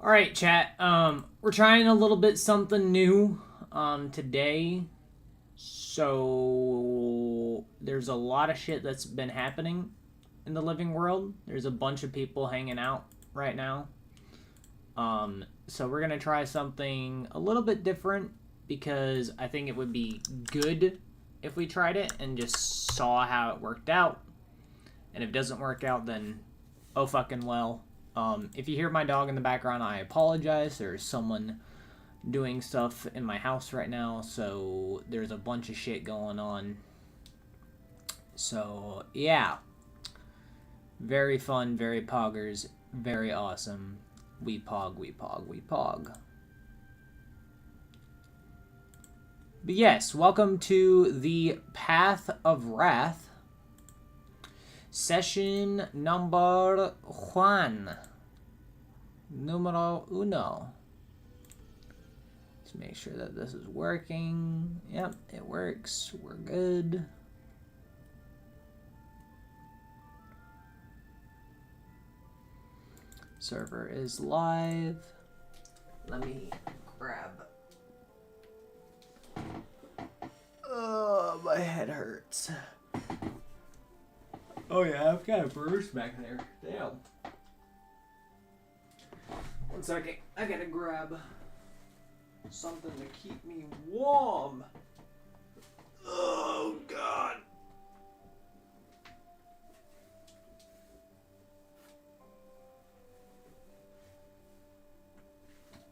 Alright, chat. We're trying a little bit something new today. So there's a lot of shit that's been happening in the living world. There's a bunch of people hanging out right now. So we're gonna try something a little bit different because I think it would be good if we tried it and just saw how it worked out. And if it doesn't work out, then oh fucking well. If you hear my dog in the background, I apologize. There's someone doing stuff in my house right now, so there's a bunch of shit going on. So, yeah. Very fun, very poggers, very awesome. We pog, we pog, we pog. But yes, welcome to the Path of Wrath. Session number one. Numero uno. Let's make sure that this is working. Yep, it works. We're good. Server is live. Let me grab. Oh, my head hurts. Oh yeah, I've got a bruise back there. Damn. 1 second. I gotta grab something to keep me warm. Oh god.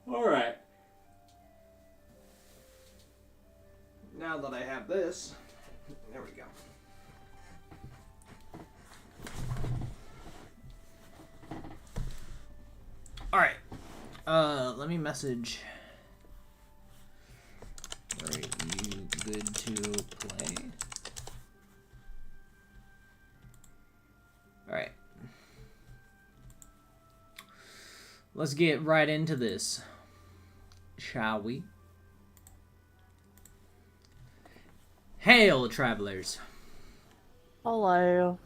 Alright. Now that I have this, there we go. Alright. Let me message. Are you good to play? Alright. Let's get right into this. Shall we? Hail, travelers. Hello.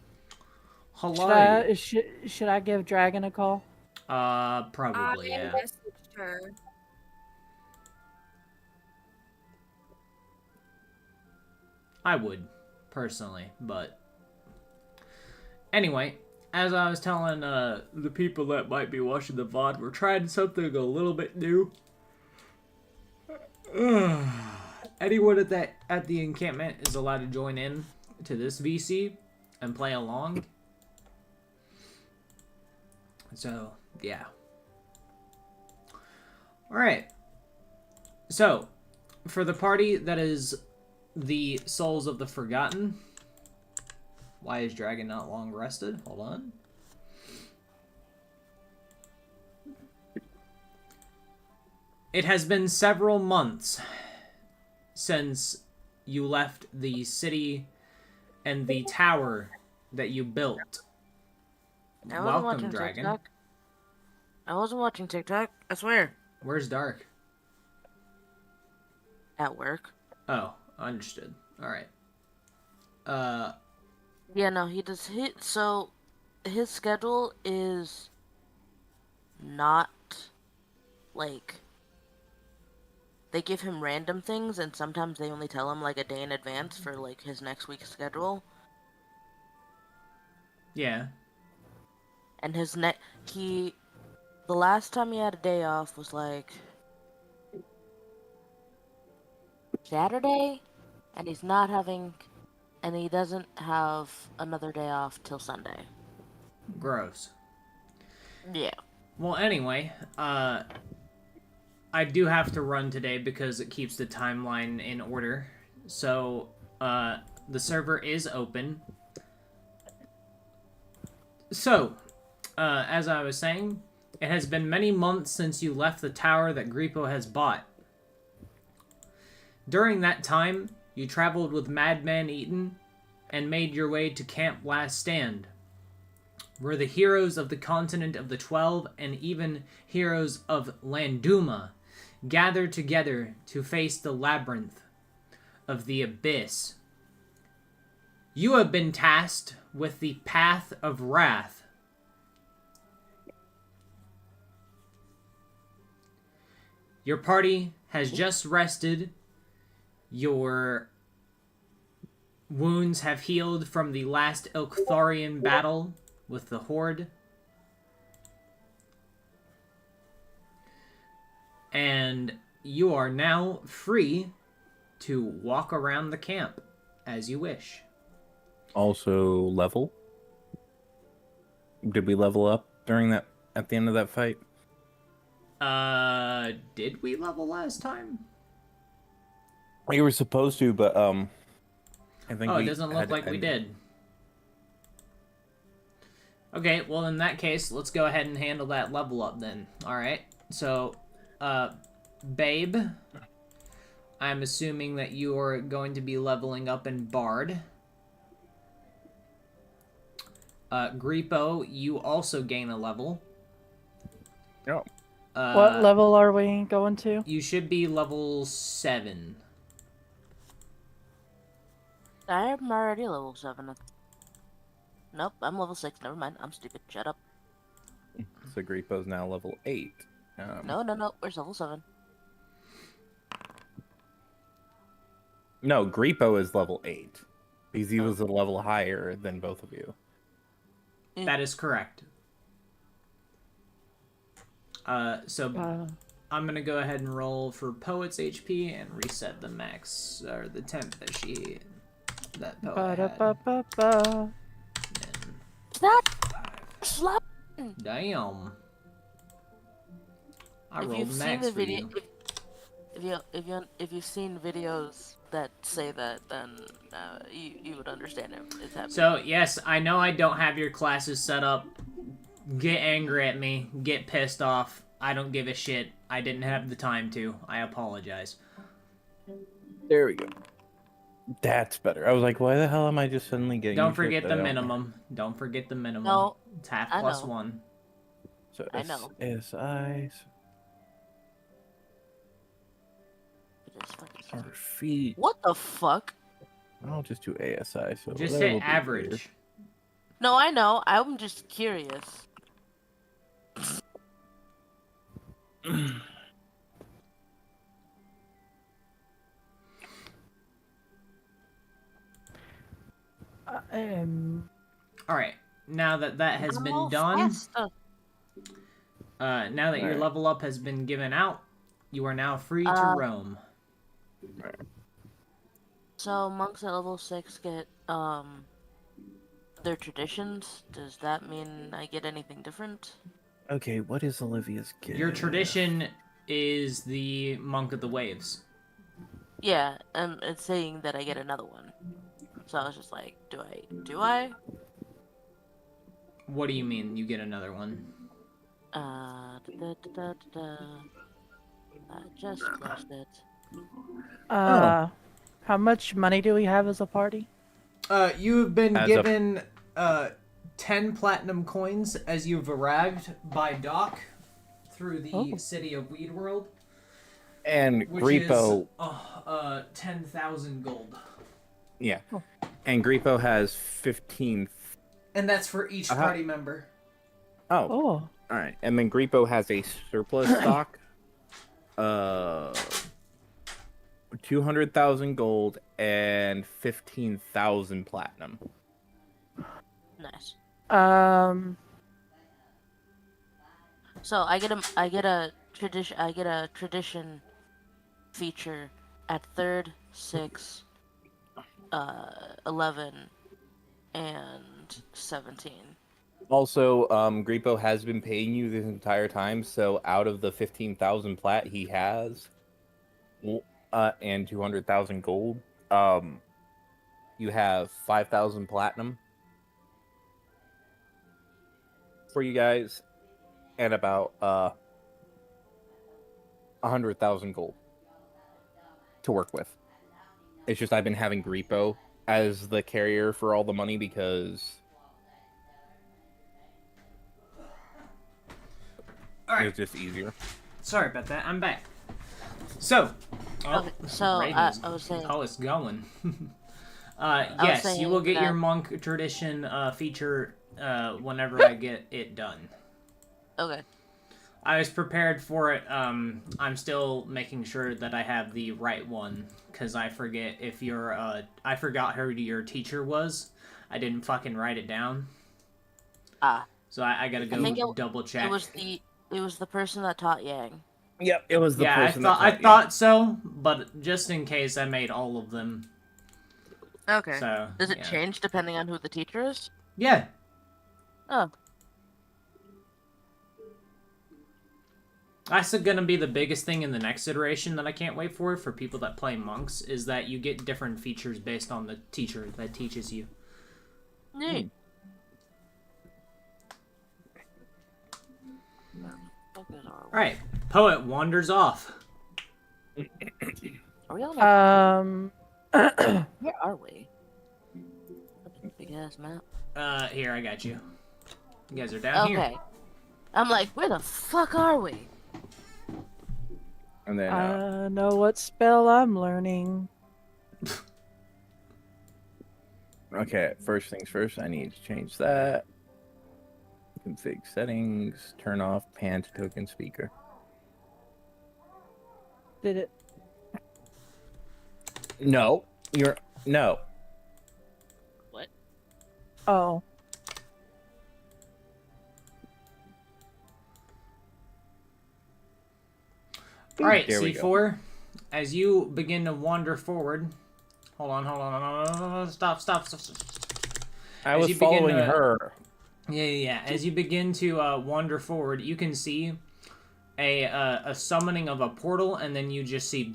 Hello. Should I give Dragon a call? Probably, I yeah. messaged her. I would, personally, but... Anyway, as I was telling, the people that might be watching the VOD, we're trying something a little bit new. Anyone at the encampment is allowed to join in to this VC and play along. So, yeah. Alright. So, for the party that is the Souls of the Forgotten. Why is Dragon not long rested? Hold on. It has been several months since you left the city and the tower that you built. I wasn't Welcome, watching Dragon. TikTok. I wasn't watching TikTok. I swear. Where's Dark? At work. Oh, understood. Alright. Yeah, no, he does. So, his schedule is not like they give him random things, and sometimes they only tell him like a day in advance for like his next week's schedule. Yeah. And the last time he had a day off was like Saturday, and he doesn't have another day off till Sunday. Gross. Yeah. Well, anyway, I do have to run today because it keeps the timeline in order. So, the server is open. So, as I was saying, it has been many months since you left the tower that Grippo has bought. During that time, you traveled with Madman Eaton and made your way to Camp Last Stand, where the heroes of the Continent of the 12 and even heroes of Landuma gathered together to face the labyrinth of the Abyss. You have been tasked with the Path of Wrath. Your party has just rested. Your wounds have healed from the last Ilktharian battle with the Horde. And you are now free to walk around the camp as you wish. Also, level. Did we level up during that at the end of that fight? Did we level last time? You were supposed to, but I think Oh, it doesn't look like we did. Okay, well in that case, let's go ahead and handle that level up then. Alright, so, Babe, I'm assuming that you are going to be leveling up in Bard. Greepo, you also gain a level. Oh. What level are we going to? You should be level 7. I'm already level 7. Nope, I'm level 6. Never mind. I'm stupid. Shut up. So Greepo's now level 8. No. Where's level 7? No, Greepo is level 8. Because he was a level higher than both of you. That is correct. So I'm gonna go ahead and roll for Poet's HP and reset the max, or the temp that Poet had. Ba-da-ba-ba-ba. Slap! Damn. I If rolled you've seen max the for video, you. if you've seen videos that say that, then you would understand it. It's happening. So, yes, I know I don't have your classes set up. Get angry at me. Get pissed off. I don't give a shit. I didn't have the time to. I apologize. There we go. That's better. I was like, why the hell am I just suddenly getting... Don't shit forget that the I don't- minimum. Don't forget the minimum. No, It's half I plus know. 1. So I know. ASIs It is fucking or stupid. feet. What the fuck? I'll just do ASI. So Just that hit will be average. No, I know. I'm just curious. Alright. Now that that has I'm been all done, faster. now that your Alright. level up has been given out, you are now free to roam. So monks at level 6 get their traditions. Does that mean I get anything different? Okay, what is Olivia's gift? Your tradition is the Monk of the Waves. Yeah, it's saying that I get another one. So I was just like, do I? What do you mean you get another one? I just closed it. How much money do we have as a party? You've been As given 10 platinum coins as you've arrived by dock through the city of Weed World, And which Greepo, is 10,000 gold. yeah. And Greepo has 15. And that's for each party member. Oh, Oh, all right. And then Greepo has a surplus stock. 200,000 gold and 15,000 platinum. Nice. So I get a tradition feature at 3rd, 6, 11, and 17. Also, Greepo has been paying you this entire time, so out of the 15,000 plat he has, and 200,000 gold, you have 5,000 platinum for you guys, and about 100,000 gold to work with. It's just I've been having Greepo as the carrier for all the money because Alright, it's just easier. sorry about that. I'm back. So, Okay, so I was saying. Oh, it's going. was Yes, you saying will get your that- monk tradition feature whenever I get it done. Okay. I was prepared for it. I'm still making sure that I have the right one, because I forget if you're, I forgot who your teacher was. I didn't fucking write it down. Ah. So I gotta I think go double check. It was the person that taught Yang. Yep, it was the Yeah, person that I taught you. thought so, but just in case, I made all of them. Okay. So Does it yeah. change depending on who the teacher is? Yeah. Oh. That's gonna be the biggest thing in the next iteration that I can't wait for people that play monks, is that you get different features based on the teacher that teaches you. Neat. Alright, Poet wanders off. Are we on a... Um. Where are we? Big ass map. Here, I got you. You guys are down here. Okay. I'm like, where the fuck are we? And then I know what spell I'm learning. okay, first things first, I need to change that. Config settings, turn off pan to token speaker. Did it? No, no. Oh. Alright, There we go. C4, as you begin to wander forward... Hold on, stop. I As was you begin following to- her. Yeah. As you begin to wander forward, you can see a summoning of a portal, and then you just see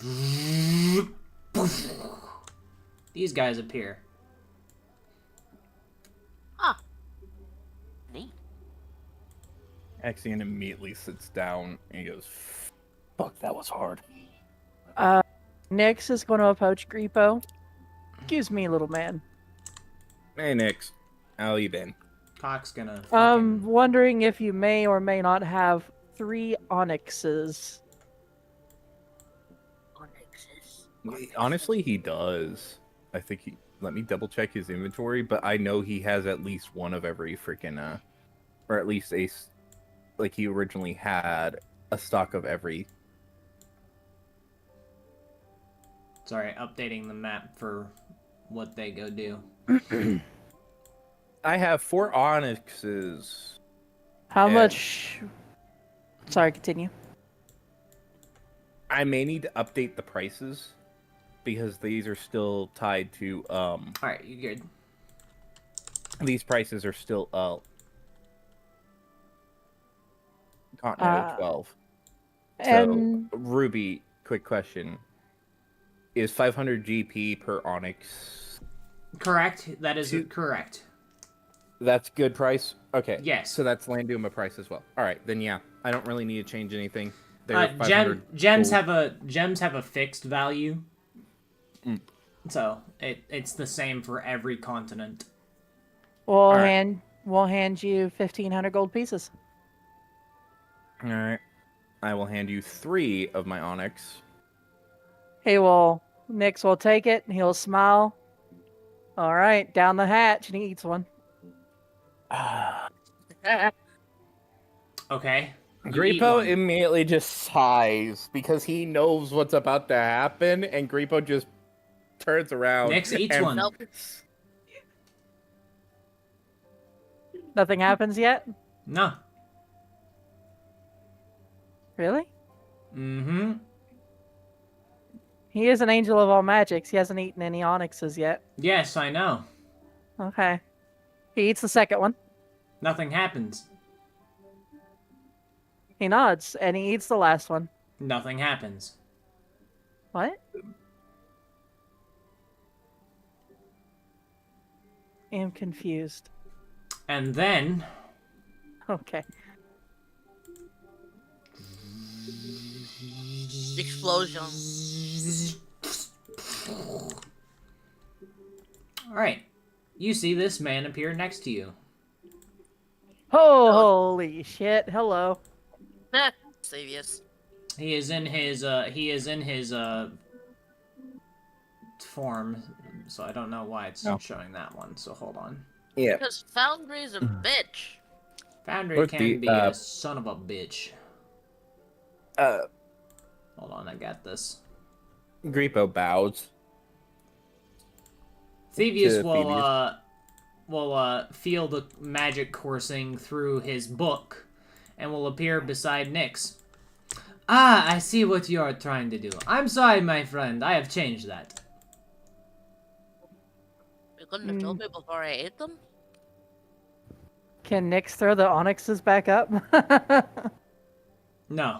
these guys appear. Neat. Axion immediately sits down and he goes, "Fuck, that was hard." Nyx is going to approach Griepo. Excuse me, little man. Hey, Nix, how you been? Cock's gonna. Wondering if you may or may not have 3 onyxes. Honestly, he does. I think he. Let me double check his inventory, but I know he has at least one of every freaking or at least like he originally had a stock of every. Sorry, updating the map for what they go do. I have 4 onyxes. How Yeah. much? Sorry, continue. I may need to update the prices because these are still tied to Alright, you good. these prices are still Continental 12. So And Ruby, quick question. Is 500 GP per onyx? Correct. That is Two- correct. That's good price? Okay. Yes. So that's Landuma price as well. Alright, then yeah. I don't really need to change anything. They're Gems gold. have a fixed value. Mm. So it's the same for every continent. we'll right. hand you 1,500 gold pieces. Alright. I will hand you 3 of my onyx. Nyx will take it and he'll smile. All right, down the hatch, and he eats one. Okay. You eat Griepo one. immediately just sighs because he knows what's about to happen, and Griepo just turns around. Nyx eats and- one. Nope. Nothing happens yet? No. Really? Mm-hmm. He is an angel of all magics. He hasn't eaten any onyxes yet. Yes, I know. Okay. He eats the second one. Nothing happens. He nods, and he eats the last one. Nothing happens. What? I'm confused. And then Okay. Explosion. Alright. You see this man appear next to you. Holy shit. Hello. Savius. He is in his form, so I don't know why it's Oh. showing that one, so hold on. Yeah. Because Foundry's a bitch. Foundry Look, can the, be a son of a bitch. Hold on, I got this. Griepo bows. Thievius To will feel the magic coursing through his book, and will appear beside Nyx. Ah, I see what you are trying to do. I'm sorry, my friend. I have changed that. You couldn't have told me before I ate them? Can Nyx throw the onyxes back up? No.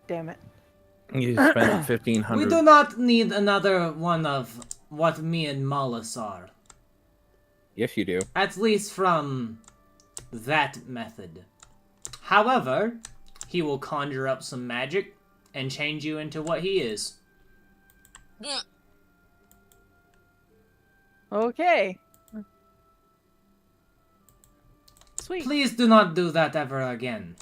Damn it. You spent We 1,500. do not need another one of what me and Mullis are. Yes, you do. At least from that method. However, he will conjure up some magic and change you into what he is. Mm. Okay. Sweet. Please do not do that ever again,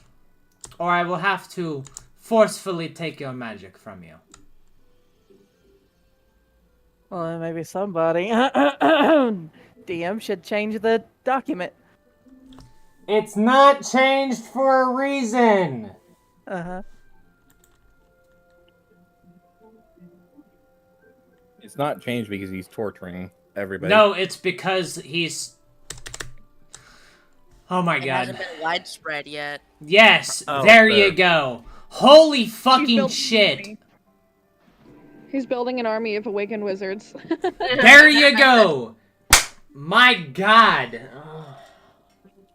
or I will have to forcefully take your magic from you. Well, then maybe somebody. DM should change the document. It's not changed for a reason! Uh-huh. It's not changed because he's torturing everybody. No, it's because he's... Oh my It god. hasn't been widespread yet. Yes, Oh, there fair. you go. Holy fucking built- shit. He's building an army of awakened wizards. There you go. My god. Ugh.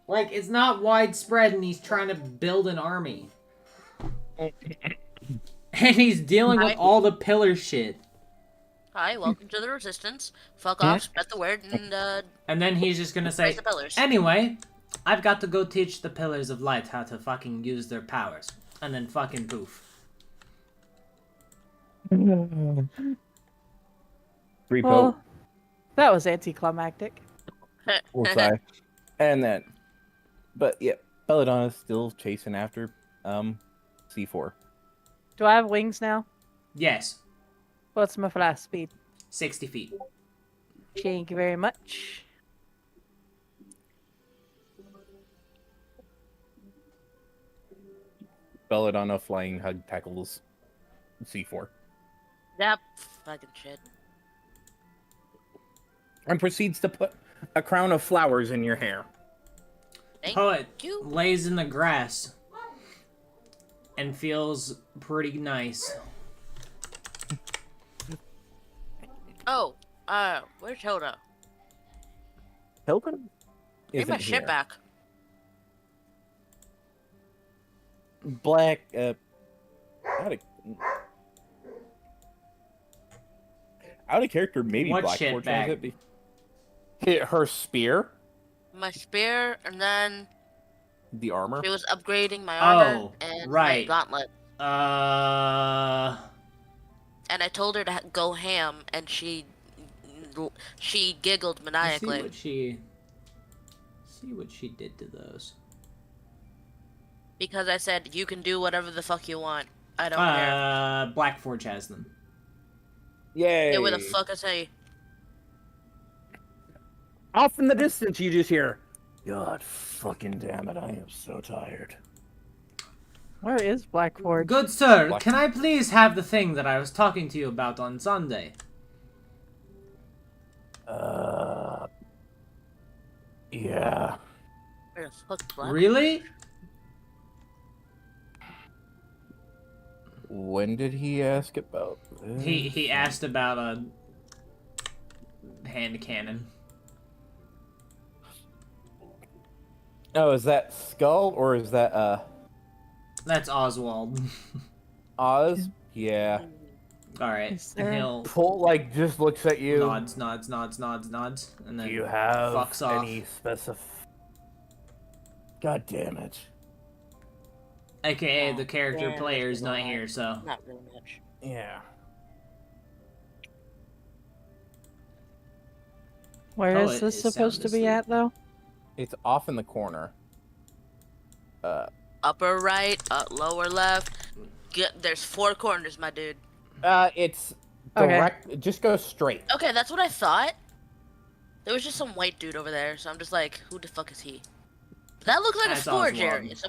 Like, it's not widespread and he's trying to build an army. And he's dealing with all the pillar shit. Hi, welcome to the Resistance. Fuck off, spread the word, and And then he's just gonna say, raise the pillars. anyway, I've got to go teach the Pillars of Light how to fucking use their powers. And then fucking poof. Griepo. Well, that was anticlimactic. We'll say. And then, but yeah, Belladonna's still chasing after C4. Do I have wings now? Yes, What's my fly speed? 60 feet. Thank you very much. Belladonna flying hug tackles C4 Yep, fucking shit. and proceeds to put a crown of flowers in your hair. Thank Poet you. lays in the grass and feels pretty nice. Oh, where's Hilda? Hilda Give isn't my shit here. back. Black, out of character, maybe What Black shit Forge back? has it. Hit her spear, My spear, and then the armor. she was upgrading my armor Oh, and right. my gauntlet. And I told her to go ham, and she giggled maniacally. See what she did to those. Because I said, you can do whatever the fuck you want. I don't care. Black Forge has them. Yay! Yeah, where the fuck I say? Off in the distance, you just hear. God fucking damn it! I am so tired. Where is Black Forge? Good sir, Black- can I please have the thing that I was talking to you about on Sunday? Yeah. Where the fuck's Black? Really? When did he ask about this? He asked about a hand cannon. Oh, is that Skull or is that That's Oswald. Oz? Yeah. Alright, Is there- he'll Pull like just looks at you. nods, and then Do you have fucks off. any specific? God damn it! AKA Oh, the character damn, player's not that's here, so. Not really much. Yeah. Where Oh, is it this is supposed sound to be asleep. at, though? It's off in the corner. Upper right, lower left. There's 4 corners, my dude. It's Okay. direct. Just go straight. Okay, that's what I thought. There was just some white dude over there, so I'm just like, who the fuck is he? That looks like That's a storage Oswald. area, so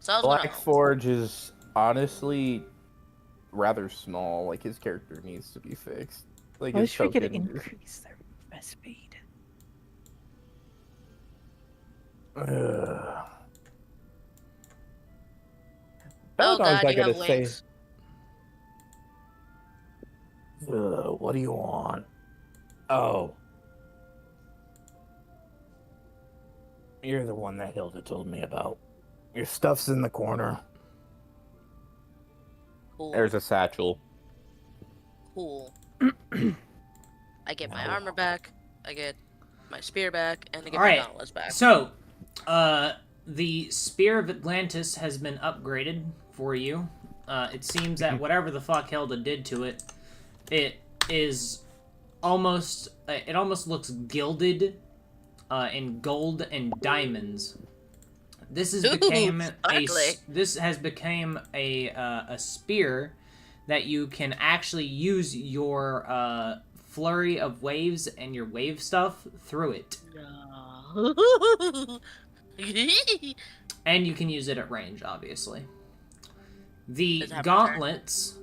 So I was gonna. Black Forge is honestly rather small. Like his character needs to be fixed. Like I his wish we could token is- increase their movement speed. Ugh. Oh Paradox, god, I you gotta have say. wings. What do you want? Oh. You're the one that Hilda told me about. Your stuff's in the corner. Cool. There's a satchel. Cool. I get my armor back. I get my spear back, and I get Alright, my gauntlets back. So, the Spear of Atlantis has been upgraded for you. It seems that whatever the fuck Hilda did to it, it almost looks gilded in gold and diamonds. This has became a spear that you can actually use your flurry of waves and your wave stuff through it. No. And you can use it at range, obviously. The Does it have gauntlets,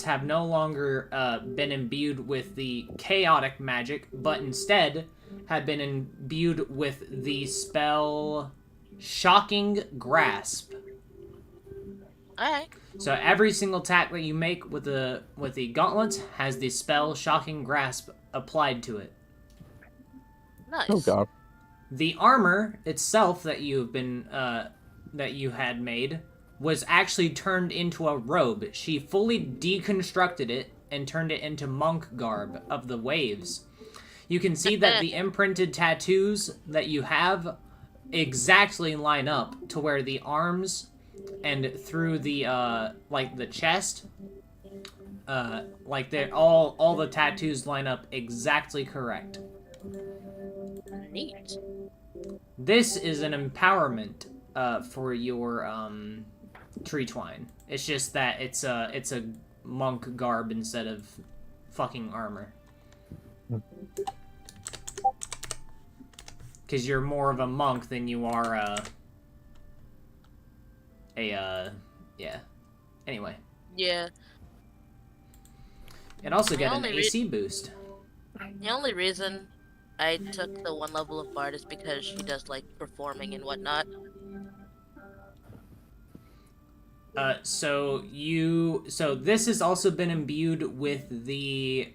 have no longer been imbued with the chaotic magic, but instead have been imbued with the spell Shocking Grasp. Alright. So every single attack that you make with the gauntlets has the spell Shocking Grasp applied to it. Nice. Oh god. The armor itself that you had made was actually turned into a robe. She fully deconstructed it and turned it into monk garb of the waves. You can see that the imprinted tattoos that you have exactly line up to where the arms and through the like the chest, like they're all the tattoos line up exactly correct. Neat. This is an empowerment for your tree twine. It's just that it's a monk garb instead of fucking armor. Because you're more of a monk than you are yeah. Anyway. Yeah. It also My got an only AC boost. The only reason I took the one level of Bard is because she does like performing and whatnot. So this has also been imbued with the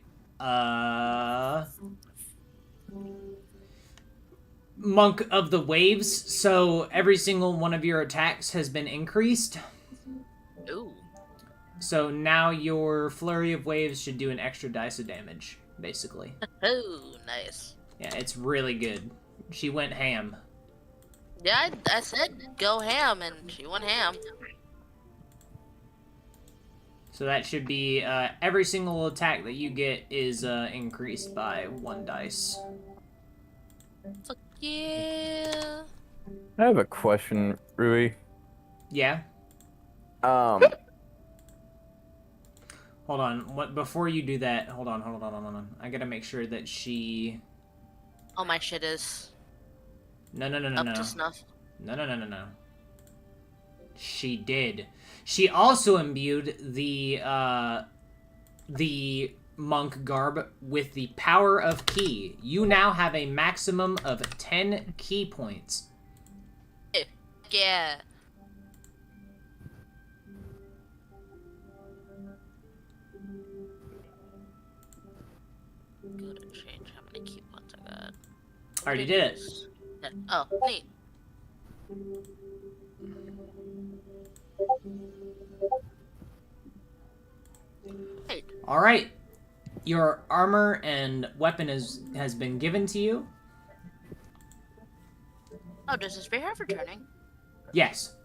Monk of the Waves, so every single one of your attacks has been increased. Ooh. So now your Flurry of Waves should do an extra dice of damage, basically. Oh, nice. Yeah, it's really good. She went ham. Yeah, I said go ham, and she went ham. So that should be, every single attack that you get is increased by 1 dice. Fuck yeah. I have a question, Rui. Yeah? Um, Hold on. Before you do that, hold on. I gotta make sure that she... All my shit is No. up to snuff. No. She did. She also imbued the monk garb with the power of ki. You now have a maximum of 10 ki points. Yeah. Go to change how many key points I got. I already did it. Oh, neat. Hey, Alright. Your armor and weapon has been given to you. oh, does this spear have returning? Yes.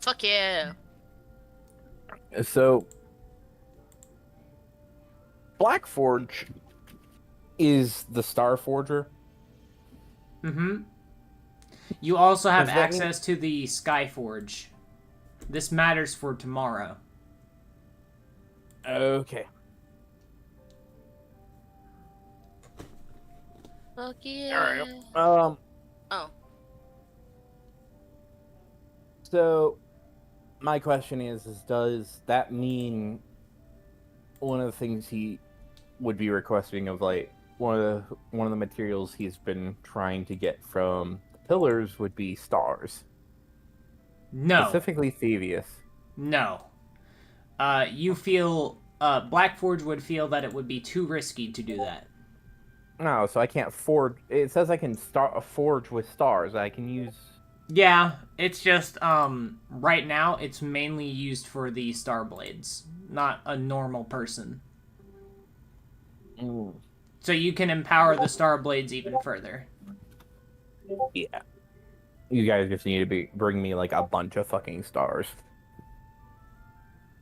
Fuck yeah. so Black Forge is the Star Forger. Mm-hmm. You also have Does that access to the Sky Forge. This matters for tomorrow. Okay. Fuck yeah. Um, Oh, So, my question is does that mean one of the things he would be requesting of like one of the materials he's been trying to get from the pillars would be stars, No. specifically Thievius? No. You feel Blackforge would feel that it would be too risky to do that. No, so I can't forge. It says I can forge with stars. I can use. Yeah, it's just right now it's mainly used for the star blades, not a normal person. Mm, So you can empower the star blades even further. yeah. You guys just need to bring me like a bunch of fucking stars.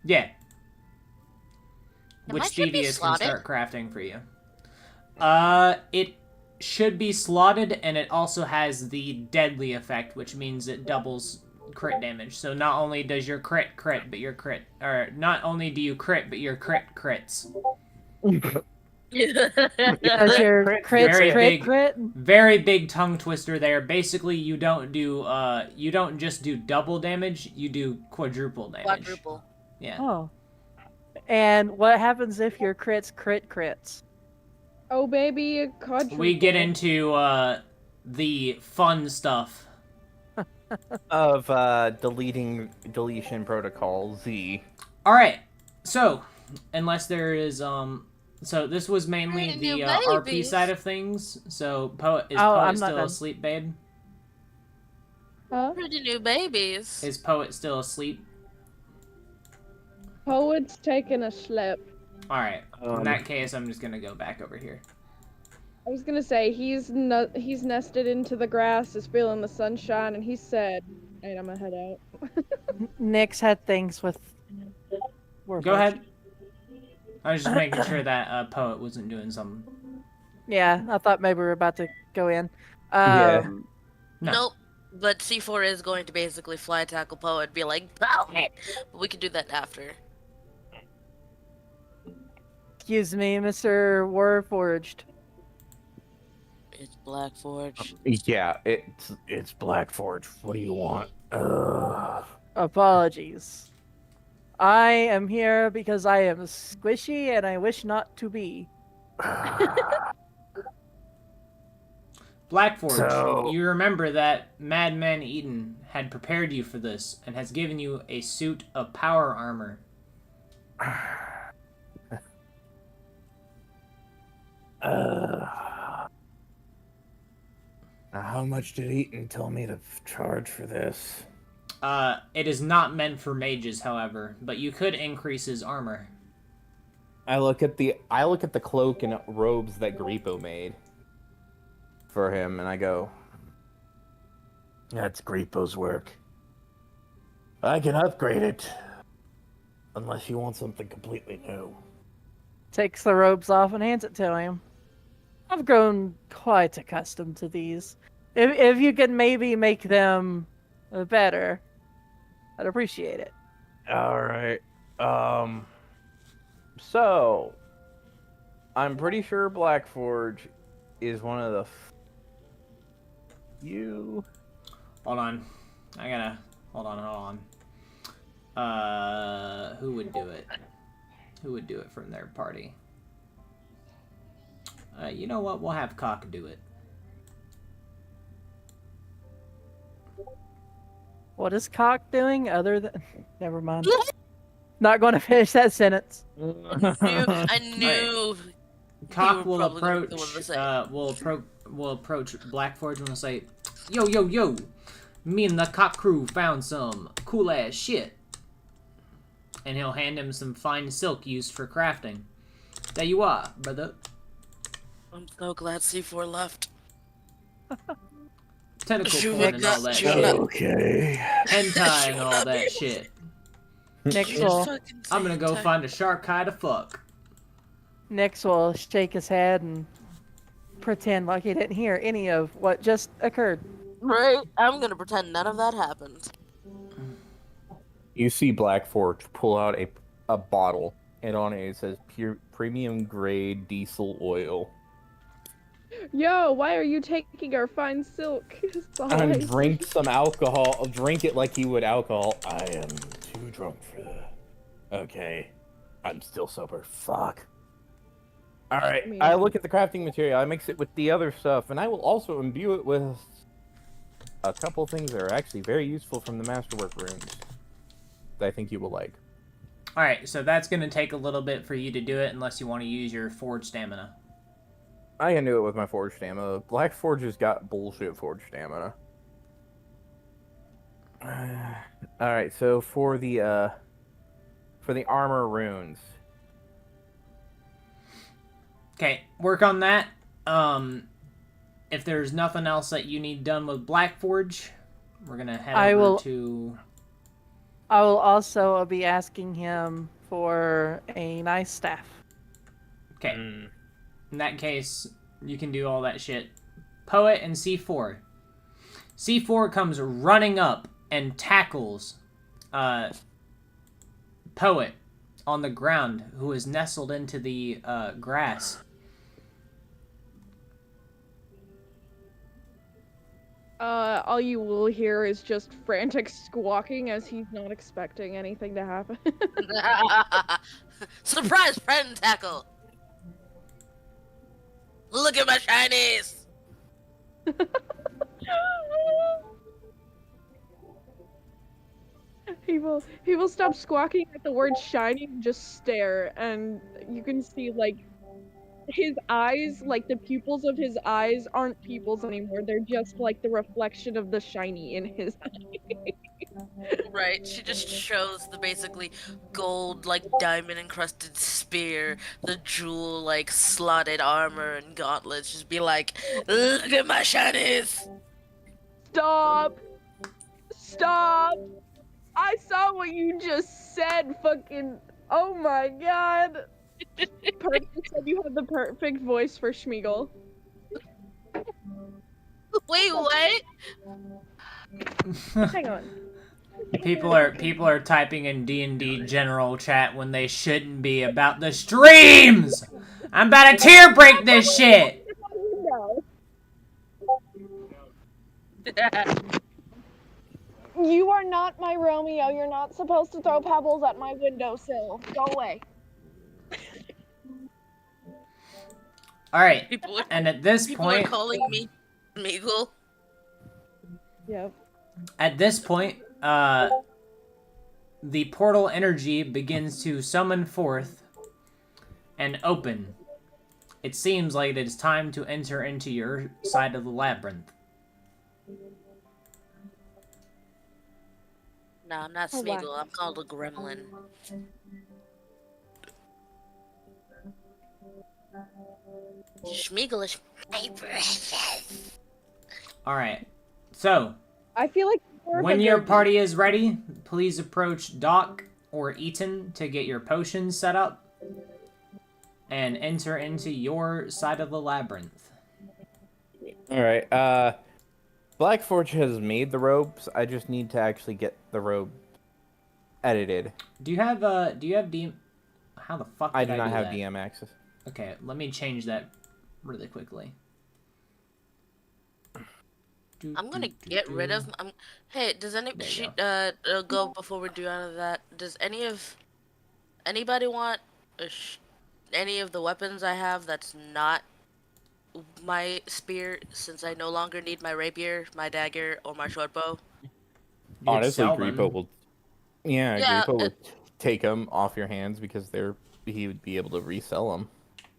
Yeah. It Which might should be Thievius can slotted. start crafting for you. It should be slotted, and it also has the deadly effect, which means it doubles crit damage. So not only does your crit, but your crit, or not only do you crit, but your crits. Does your crit Very crit big. crit? Very big tongue twister there. Basically, you don't just do double damage, you do quadruple damage. Quadruple. Yeah. Oh. And what happens if your crits crit crits? Oh baby, a quadruple. We get into the fun stuff. Of deletion protocol Z. All right. So, unless there is so this was mainly Brand the new RP babies. side of things. So Poet Oh, I'm not still done. asleep, babe? Huh? Pretty new babies. Is Poet still asleep? Poet's taking a slip. All right. In that case, I'm just gonna go back over here. I was gonna say he's nested into the grass, is feeling the sunshine, and he said, "Alright, I'm gonna head out." Nyx had things with. Go ahead. I was just making sure that Poet wasn't doing something. Yeah, I thought maybe we were about to go in. Yeah. No. Nope. But C4 is going to basically fly tackle Poe and be like, "Poet!" But we can do that after. Excuse me, Mr. Warforged. It's Blackforge. Yeah, it's Blackforge. What do you want? Apologies. I am here because I am squishy and I wish not to be. Blackforge, So- you remember that Madman Eden had prepared you for this and has given you a suit of power armor. How much did Eaton tell me to charge for this? It is not meant for mages, however, but you could increase his armor. I look at the cloak and robes that Grippo made for him, and I go, "That's Grippo's work. I can upgrade it, unless you want something completely new." Takes the robes off and hands it to him. I've grown quite accustomed to these. If you could maybe make them better, I'd appreciate it. All right. So, I'm pretty sure Blackforge is one of the few. Hold on. Hold on. Who would do it? Who would do it from their party? You know what? We'll have Cock do it. What is Cock doing other than... Never mind. Not going to finish that sentence. I knew. Cock were will probably gonna approach. do what I say. Will approach Blackforge and will say, "Yo! Me and the Cock crew found some cool ass shit." And he'll hand him some fine silk used for crafting. There you are, brother. I'm so glad C4 left. Tentacle Shoot porn it, and all that shoot shit. it. Okay. Hentai and all that shit. Nyx will, Fucking I'm gonna go Santa. find a shark hide to fuck. Nyx will shake his head and pretend like he didn't hear any of what just occurred. Right? I'm gonna pretend none of that happened. You see Blackforge pull out a bottle, and on it says premium grade diesel oil. Yo, why are you taking our fine silk? And drink some alcohol. Drink it like you would alcohol. I am too drunk for that. Okay. I'm still sober. Fuck. Alright, Me. I look at the crafting material, I mix it with the other stuff, and I will also imbue it with a couple things that are actually very useful from the Masterwork runes that I think you will like. Alright, so that's going to take a little bit for you to do it unless you want to use your Forge stamina. I can do it with my Forge stamina. Black Forge has got bullshit Forge stamina. Alright, so for the armor runes. Okay, work on that. If there's nothing else that you need done with Black Forge, we're gonna head over to... I will also be asking him for a nice staff. Okay. In that case, you can do all that shit. Poet and C4. C4 comes running up and tackles Poet on the ground, who is nestled into the grass. All you will hear is just frantic squawking as he's not expecting anything to happen. Surprise friend tackle! Look at my shinies! He will stop squawking at the word shiny and just stare, and you can see like his eyes, like the pupils of his eyes aren't pupils anymore. They're just like the reflection of the shiny in his eye. Right, she just shows the basically gold, like diamond encrusted spear, the jewel, like slotted armor and gauntlets. Just be like, look at my shinies! Stop! Stop! I saw what you just said, fucking. Oh my god! Perfect. Said you have the perfect voice for Schmeagle. Wait, what? Hang on. People are typing in D&D general chat when they shouldn't be about the streams! I'm about to tear break this shit! You are not my Romeo. You're not supposed to throw pebbles at my windowsill. Go away. Alright, People are, and at this people point... are calling me Meagle. Yep. At this point, the portal energy begins to summon forth and open. It seems like it is time to enter into your side of the labyrinth. No, I'm not Oh, wow. Smeagol. I'm called a gremlin. Schmeagle is my precious. Alright, so, I feel like when your party is ready, please approach Doc or Eaton to get your potions set up and enter into your side of the labyrinth. Alright, Black Forge has made the robes. I just need to actually get the robe edited. Do you have DM? How the fuck did I do not do have that? DM access. Okay, let me change that really quickly. I'm gonna get rid of. Hey, does any There you go before we do out of that? Does anybody want any of the weapons I have that's not my spear? Since I no longer need my rapier, my dagger, or my short bow. You could Honestly, sell them. Griepo will. Yeah, Yeah, Griepo will take them off your hands because he would be able to resell them.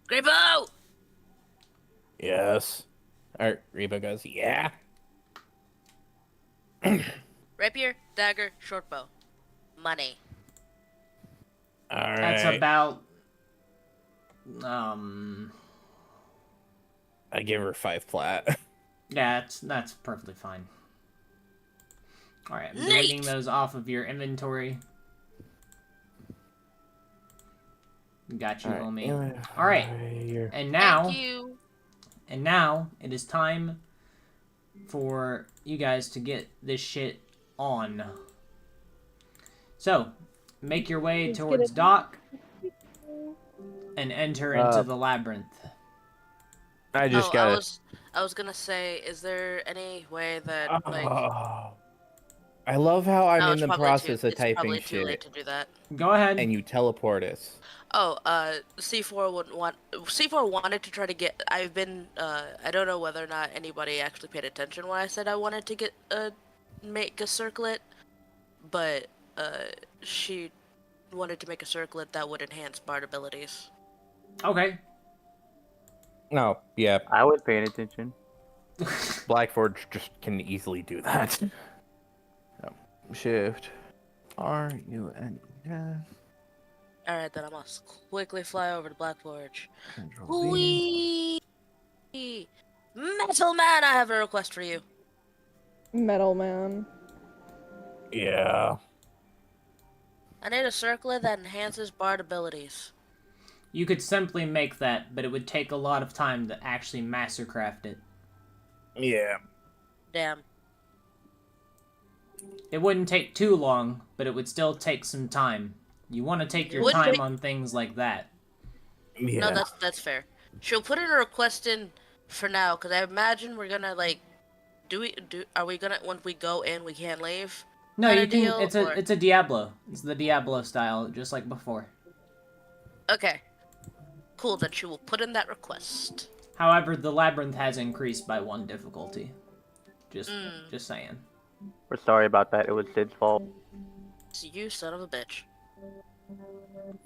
Griepo! Yes. Alright, Griepo goes, yeah. Rapier, dagger, short bow. Money. Alright. That's about I give her 5 plat. yeah, that's perfectly fine. All right, I'm Neat. deleting those off of your inventory. Got you, homie. All right, and Thank you. now it is time for you guys to get this shit on. So, make your way Let's get towards it. Doc and enter into the labyrinth. I just Oh, gotta. I was gonna say, is there any way that like? Oh, I love how I'm No, in the process of it's typing probably too late shit, to do that. Go ahead. and you teleport us. Oh, C4 wanted to try to get. I've been. I don't know whether or not anybody actually paid attention when I said I wanted to get make a circlet, but she wanted to make a circlet that would enhance Bard abilities. Okay. No, yeah, I was paying attention. Blackforge just can easily do that. Shift RUN. All right, then I must quickly fly over to Blackforge. Control Z. Whee! Metal Man, I have a request for you. Metal Man. Yeah. I need a circlet that enhances Bard abilities. You could simply make that, but it would take a lot of time to actually mastercraft it. Yeah. Damn. It wouldn't take too long, but it would still take some time. You want to take your Would time take- on things like that. Yeah. No, that's fair. She'll put in a request in for now, because I imagine we're gonna like, are we gonna, when we go in, we can't leave? No, Kinda you can. deal, or- It's a Diablo. It's the Diablo style, just like before. Okay. Cool, then she will put in that request. However, the labyrinth has increased by 1 difficulty. Just saying. We're sorry about that. It was Sid's fault. It's you son of a bitch.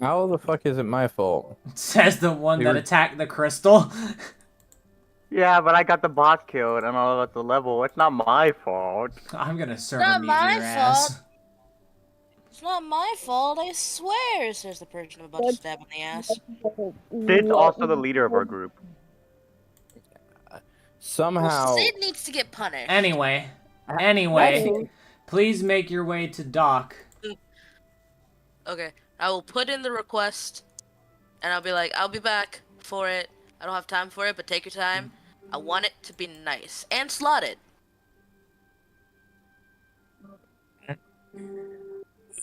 How the fuck is it my fault? Says the one that You're- attacked the crystal. Yeah, but I got the boss killed and all at the level. It's not my fault. I'm gonna server Not mute my your ass. fault. It's not my fault, I swear, says the person I'm about to stab in the ass. Sid's also the leader of our group. Somehow. Well, Sid needs to get punished. Anyway, please make your way to Doc. Okay, I will put in the request, and I'll be like, I'll be back for it. I don't have time for it, but take your time. I want it to be nice and slotted.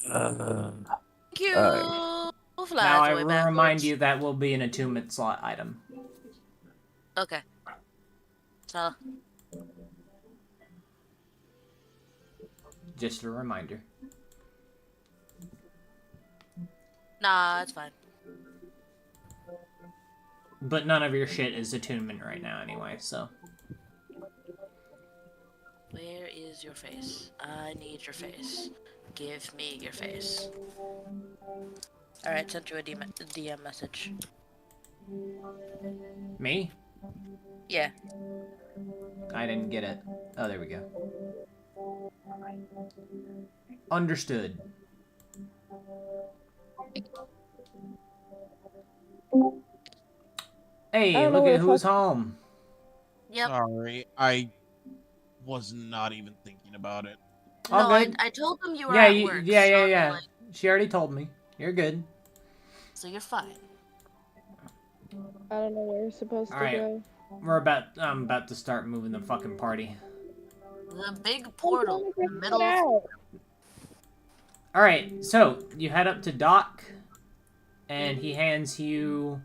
Thank you. We'll fly Now I all the will way remind backwards. you that will be an attunement slot item. Okay. So, Just a reminder. nah, it's fine. But none of your shit is attunement right now anyway, so. Where is your face? I need your face. Give me your face. Alright, sent you a DM message. Me? Yeah. I didn't get it. Oh, there we go. Understood. Hey, I don't know look where at the who's fuck- home. Yep. Sorry, I was not even thinking about it. All No, good. I told them you were Yeah, at you, work. yeah, so yeah, I'd be yeah. like, She already told me. You're good. so you're fine. I don't know where we're supposed to Alright. go. I'm about to start moving the fucking party. The big portal in the middle of... Out. Alright, so you head up to Doc, and he hands you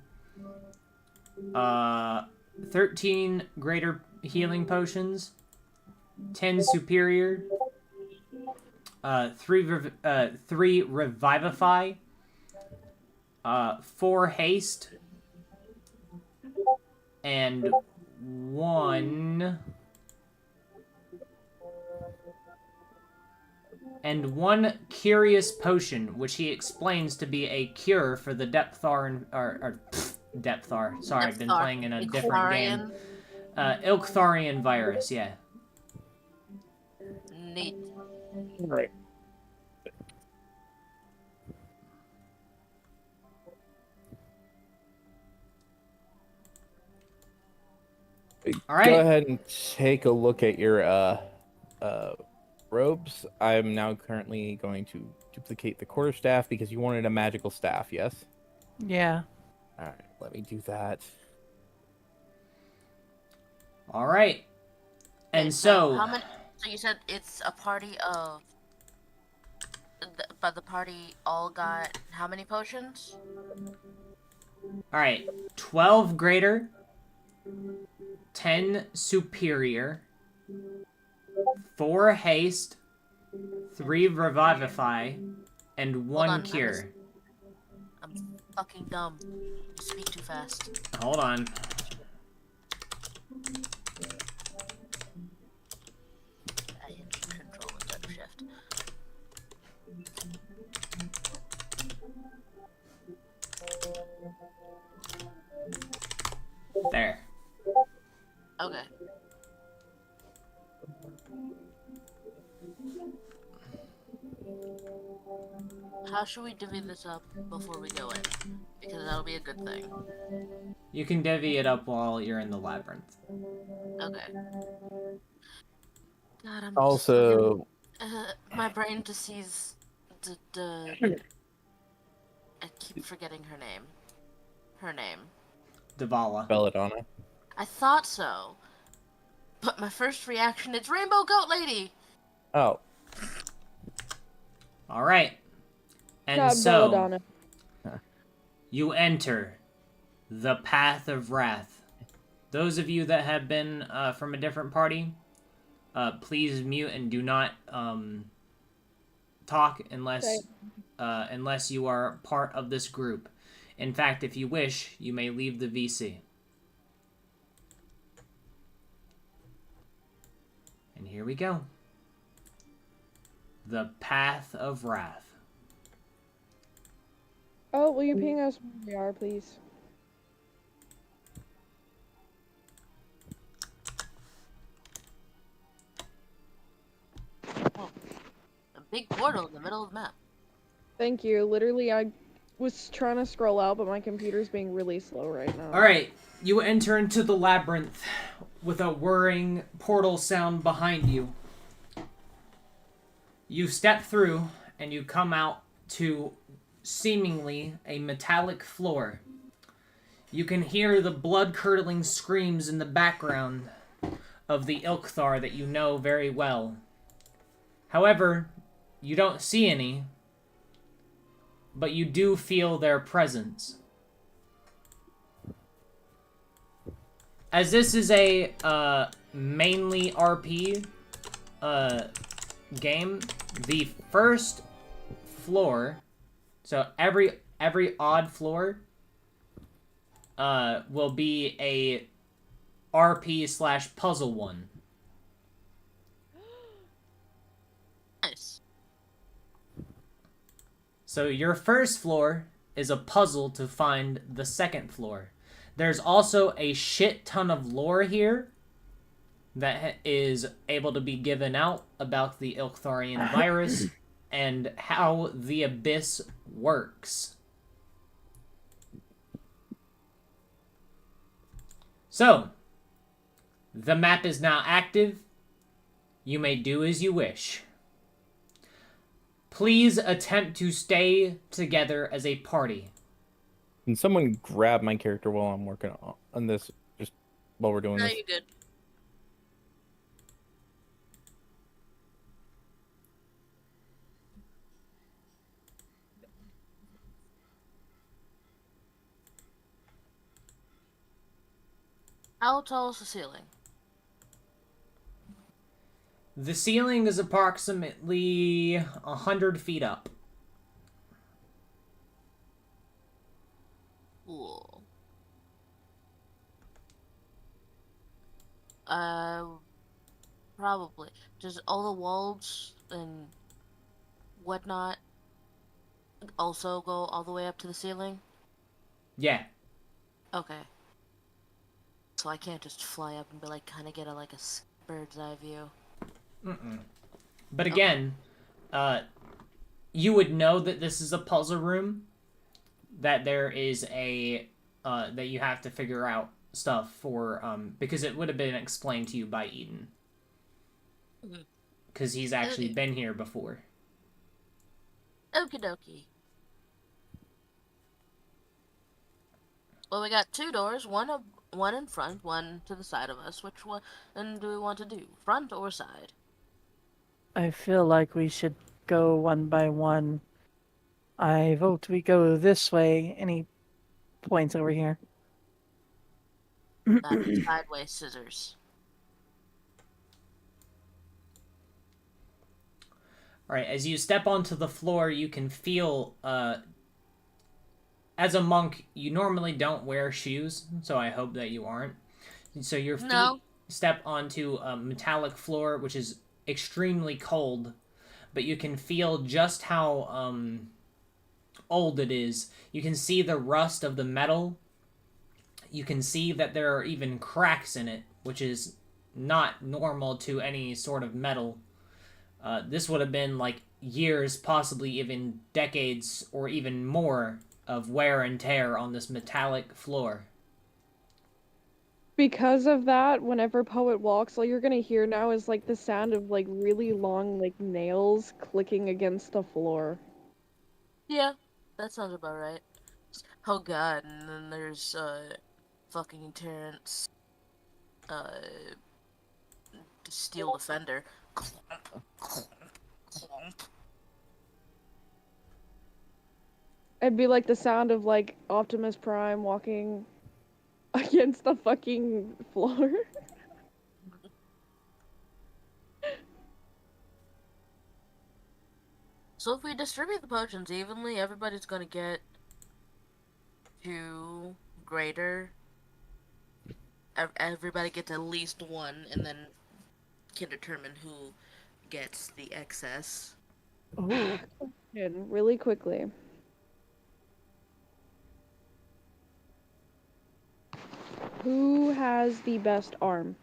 13 greater healing potions, 10 superior, 3 revivify, 4 haste, and 1 curious potion, which he explains to be a cure for the Depthar Depthar. Sorry, I've been Depthar. playing in a different game. Iltharian. Ilktharian virus, yeah. Neat. Right. All right. Go ahead and take a look at your robes. I'm now currently going to duplicate the quarterstaff because you wanted a magical staff, yes? Yeah. All right, let me do that. All right. And Okay, so, how many, so you said it's a party of... But the party all got how many potions? all right, 12 greater, 10 superior, 4 haste, 3 revivify, and 1 on, cure. I'm fucking dumb. You speak too fast. Hold on. I hit control instead of shift. There. Okay. How should we divvy this up before we go in? Because that'll be a good thing. You can divvy it up while you're in the labyrinth. Okay. God, I'm Also, my brain just sees I keep forgetting her name. Her name. Davala. Belladonna. I thought so. But my first reaction is Rainbow Goat Lady! Oh, Alright. And God, so, Belladonna. you enter the Path of Wrath. Those of you that have been from a different party, please mute and do not talk unless you are part of this group. In fact, if you wish, you may leave the VC. And here we go. The Path of Wrath. Oh, will you ping us where we are, please? A big portal in the middle of the map. Thank you. Literally, I was trying to scroll out, but my computer's being really slow right now. Alright, you enter into the labyrinth with a whirring portal sound behind you. You step through and you come out to seemingly a metallic floor. You can hear the blood-curdling screams in the background of the Ilkthar that you know very well. However, you don't see any, but you do feel their presence. As this is a mainly RP game, the first floor, so every odd floor will be a RP/puzzle one. Nice. So your first floor is a puzzle to find the second floor. There's also a shit ton of lore here that is able to be given out about the Ilktharian virus and how the Abyss works. So, the map is now active. You may do as you wish. Please attempt to stay together as a party. can someone grab my character while I'm working on this? Just while we're doing No, this. you're good. How tall is the ceiling? The ceiling is approximately 100 feet up. Cool. Probably. Does all the walls and whatnot also go all the way up to the ceiling? Yeah. Okay. So I can't just fly up and be like, kind of get a bird's eye view. But again, you would know that this is a puzzle room, that there is a, that you have to figure out stuff for, because it would have been explained to you by Eden. Because he's actually been here before. Okie dokie. Well, we got two doors, one in front, one to the side of us. Which one do we want to do? Front or side? I feel like we should go one by one. I vote we go this way. Any points over here? sideways scissors. All right, as you step onto the floor, you can feel. As a monk, you normally don't wear shoes, so I hope that you aren't. So your feet No. step onto a metallic floor, which is extremely cold, but you can feel just how old it is. You can see the rust of the metal. You can see that there are even cracks in it, which is not normal to any sort of metal. This would have been like years, possibly even decades or even more of wear and tear on this metallic floor. Because of that, whenever Poet walks, all you're gonna hear now is like the sound of like really long like nails clicking against the floor. Yeah, that sounds about right. Oh god, and then there's fucking Terrence, Steel Defender. Clomp, clomp, clomp. It'd be like the sound of like Optimus Prime walking against the fucking floor. So if we distribute the potions evenly, everybody's gonna get 2 greater. Everybody gets at least 1, and then can determine who gets the excess. Ooh. And really quickly. Who has the best arm?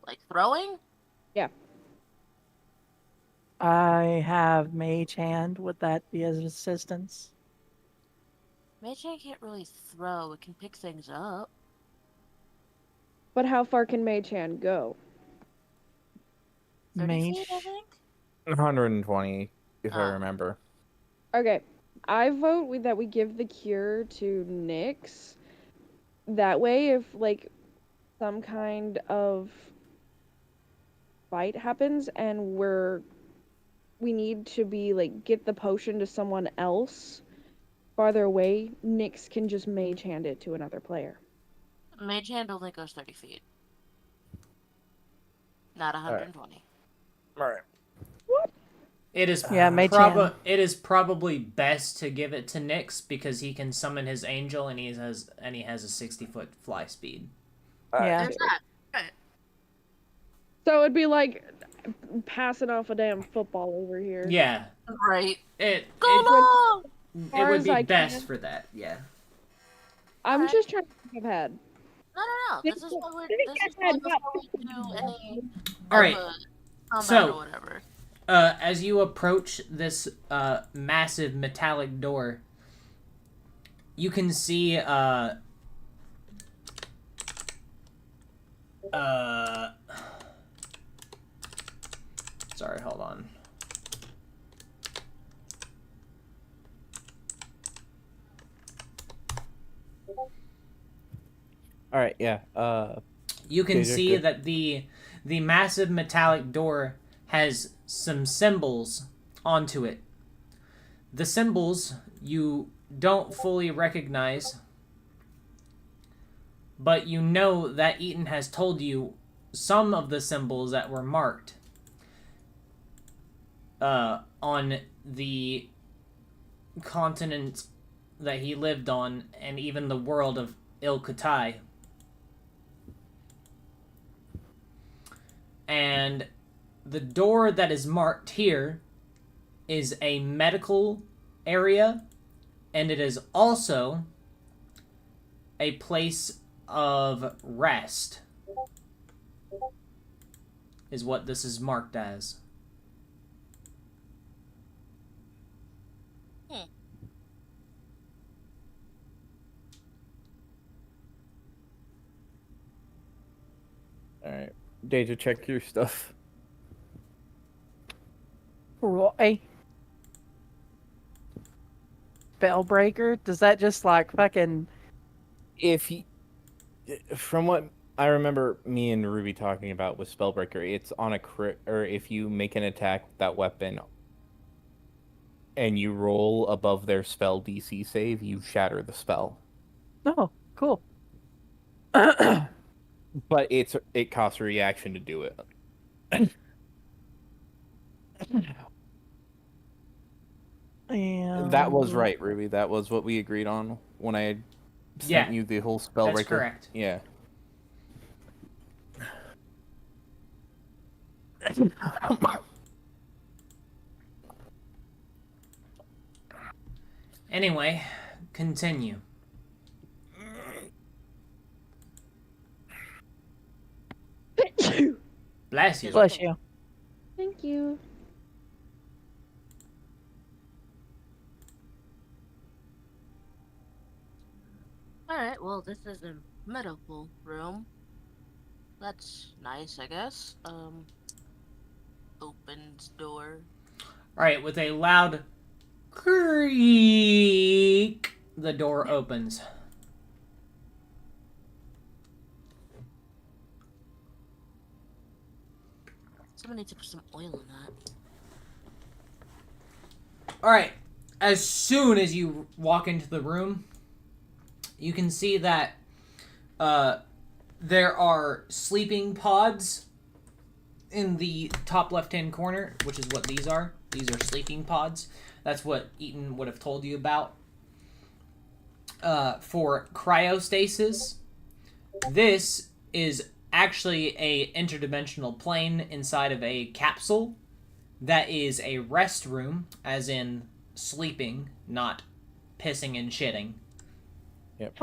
Like throwing? I have Mage Hand. Would that be as assistance? Mage Hand can't really throw, it can pick things up. But how far can Mage Hand go? 30 Mage. feet, I think? 120, if I Ah. remember. Okay, I vote that we give the cure to Nyx. That way, if like some kind of fight happens and we need to be like get the potion to someone else farther away, Nyx can just mage hand it to another player. Mage Hand only goes 30 feet. Not 120. Alright. It is Yeah, Mage Hand. it is probably best to give it to Nyx because he can summon his angel and he has a 60-foot fly speed. Yeah. There's that. Right. So it'd be like passing off a damn football over here. Yeah, Right. it Go long! it would as be I best can. for that. Yeah. I'm Alright. just trying to think ahead. No. This is what we do any All right. combat So- or whatever. As you approach this massive metallic door, you can see sorry, hold on. Alright, yeah. You can Okay, see good. that the massive metallic door has some symbols onto it. The symbols you don't fully recognize, but you know that Eaton has told you some of the symbols that were marked on the continent that he lived on and even the world of Il-Kutai. And the door that is marked here is a medical area, and it is also a place of rest, is what this is marked as. Alright. Deja, check your stuff. Roy. Spellbreaker? Does that just like fucking If you, from what I remember me and Ruby talking about with Spellbreaker, it's on a crit, or if you make an attack with that weapon and you roll above their spell DC save, you shatter the spell. Oh, cool. but it costs a reaction to do it. And That was right, Ruby. That was what we agreed on when I sent Yeah, you the whole spell that's breaker. correct. Yeah. Anyway, continue. Bless you. Bless you. Thank you. Alright, well, this is a medical room. That's nice, I guess. Opens door. Alright, with a loud creak, the door opens. Someone needs to put some oil in that. Alright, as soon as you walk into the room, you can see that there are sleeping pods in the top left-hand corner, which is what these are. These are sleeping pods. That's what Eaton would have told you about. For cryostasis, this is actually a interdimensional plane inside of a capsule that is a rest room, as in sleeping, not pissing and shitting. Yep.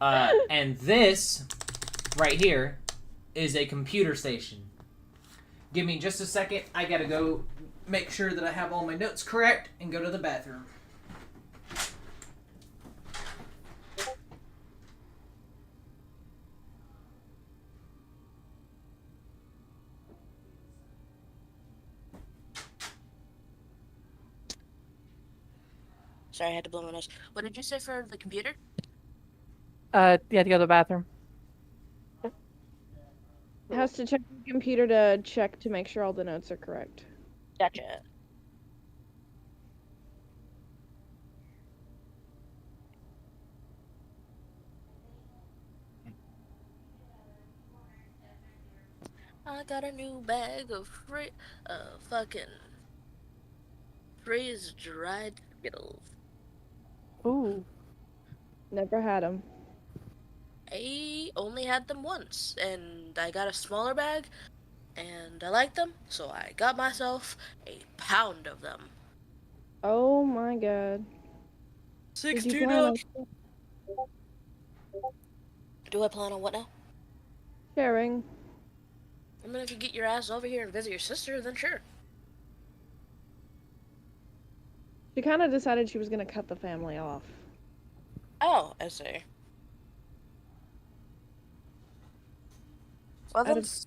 And this right here is a computer station. Give me just a second. I gotta go make sure that I have all my notes correct and go to the bathroom. Sorry, I had to blow my nose. What did you say for the computer? You had to go to the bathroom. Has to check the computer to check to make sure all the notes are correct. Gotcha. I got a new bag of fucking freeze dried Skittles. Ooh. Never had them. I only had them once, and I got a smaller bag, and I liked them, so I got myself a pound of them. Oh my god. Did you 16 plan on ounce. Do I plan on what now? sharing? I mean, if you get your ass over here and visit your sister, then sure. She kind of decided she was gonna cut the family off. Oh, I see. Well Out then, of-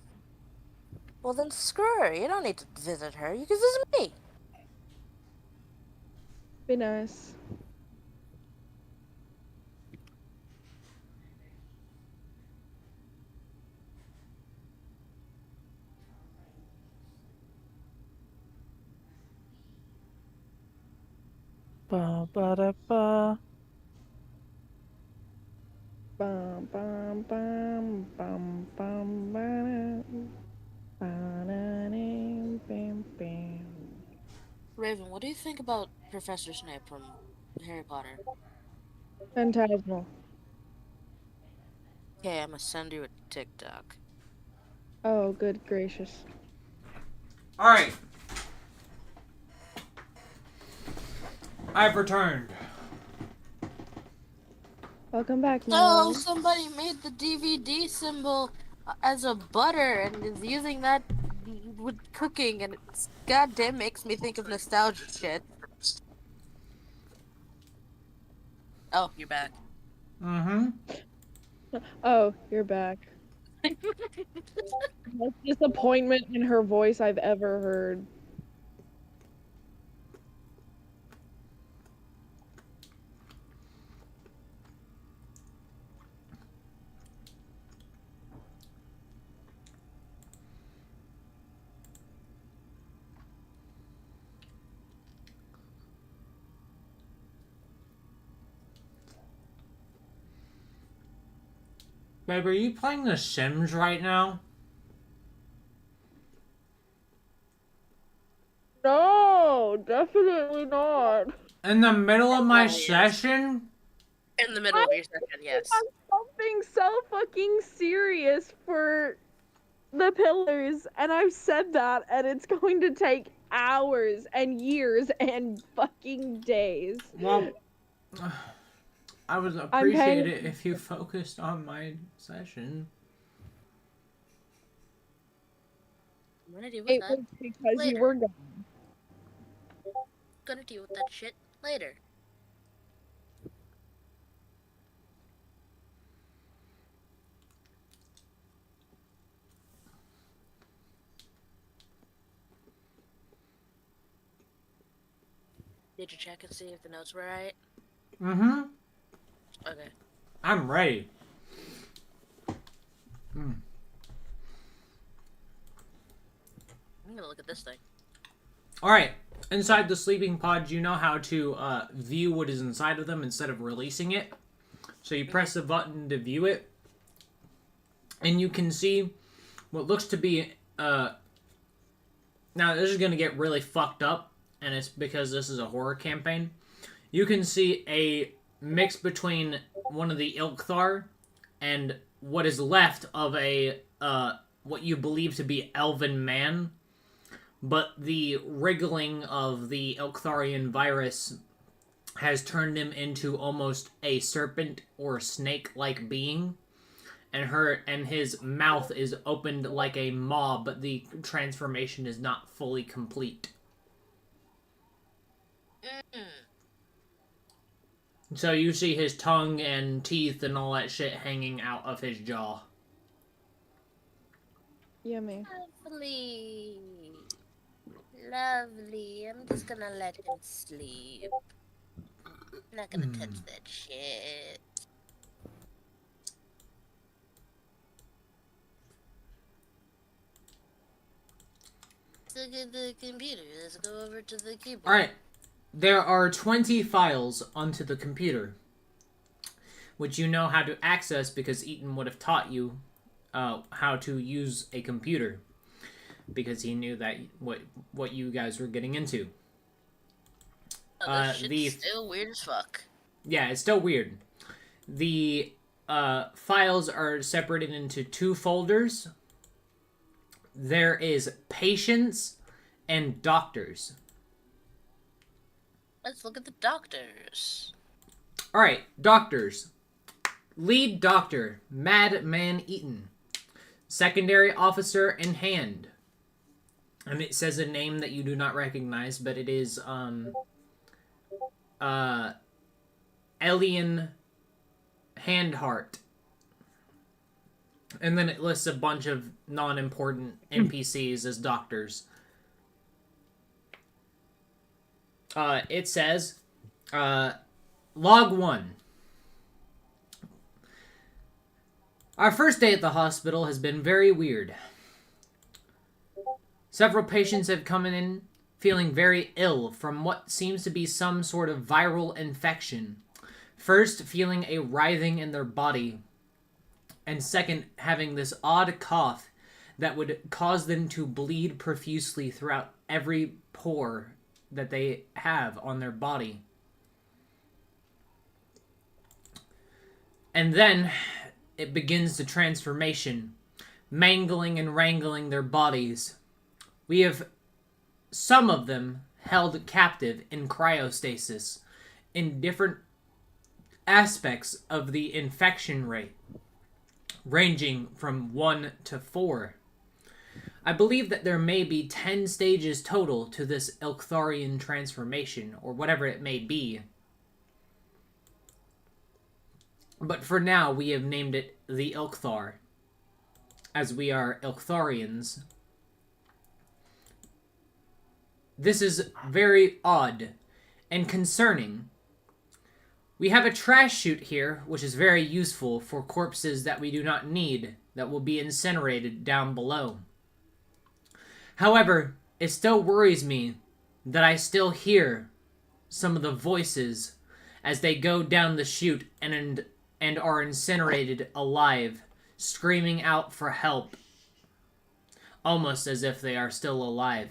well then, screw her. You don't need to visit her. You can visit me. Be nice. Ba ba da ba. Bum bum bum bum bum bum bum bam bam. Raven, what do you think about Professor Snape from Harry Potter? Phantasmal. Okay, I'm gonna send you a TikTok. Oh, good gracious. Alright. I've returned. Welcome back, Oh, Mom. somebody made the DVD symbol as a butter and is using that with cooking, and it's goddamn makes me think of nostalgia shit. Oh, you're back. Mm-hmm. Oh, you're back. Most disappointment in her voice I've ever heard. Babe, are you playing The Sims right now? No, definitely not. In the middle of my Yes. session? In the middle of your session, yes. Something so fucking serious for the pillars, and I've said that, and it's going to take hours and years and fucking days. Well, I would appreciate it if you focused on my session. I'm gonna deal with It that. was because later. you were gone. Gonna deal with that shit later. Did you check and see if the notes were right? Mm-hmm. Okay. I'm ready. I'm gonna look at this thing. Alright. Inside the sleeping pod, you know how to view what is inside of them instead of releasing it. So you press the button to view it. And you can see what looks to be... now, this is going to get really fucked up. And it's because this is a horror campaign. You can see a mix between one of the Ilkthar and what is left of a what you believe to be elven man, but the wriggling of the Ilktharian virus has turned him into almost a serpent or snake-like being, and his mouth is opened like a maw, but the transformation is not fully complete. So you see his tongue and teeth and all that shit hanging out of his jaw. Yummy. Lovely. Lovely. I'm just gonna let him sleep. I'm not gonna touch that shit. Let's look at the computer. Let's go over to the keyboard. Alright. There are 20 files onto the computer, which you know how to access because Eaton would have taught you how to use a computer, because he knew that what you guys were getting into. Oh, this shit's still weird as fuck. Yeah, it's still weird. The files are separated into 2 folders. There is patients and doctors. Let's look at the doctors. Alright, doctors. Lead doctor, Madman Eaton. Secondary officer in hand. And it says a name that you do not recognize, but it is, Elian Handheart. And then it lists a bunch of non-important NPCs as doctors. It says, Log 1. Our first day at the hospital has been very weird. Several patients have come in feeling very ill from what seems to be some sort of viral infection. First, feeling a writhing in their body, and second, having this odd cough that would cause them to bleed profusely throughout every pore that they have on their body. And then it begins the transformation, mangling and wrangling their bodies. We have some of them held captive in cryostasis in different aspects of the infection rate, ranging from 1 to 4. I believe that there may be 10 stages total to this Ilktharian transformation, or whatever it may be. But for now, we have named it the Ilkthar, as we are Ilktharians. This is very odd and concerning. We have a trash chute here, which is very useful for corpses that we do not need, that will be incinerated down below. However, it still worries me that I still hear some of the voices as they go down the chute and are incinerated alive screaming out for help, almost as if they are still alive.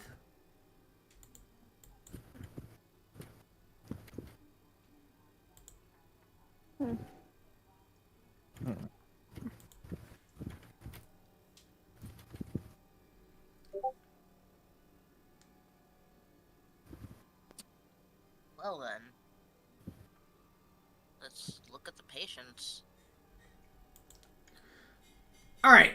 Well then, let's look at the patients. All right.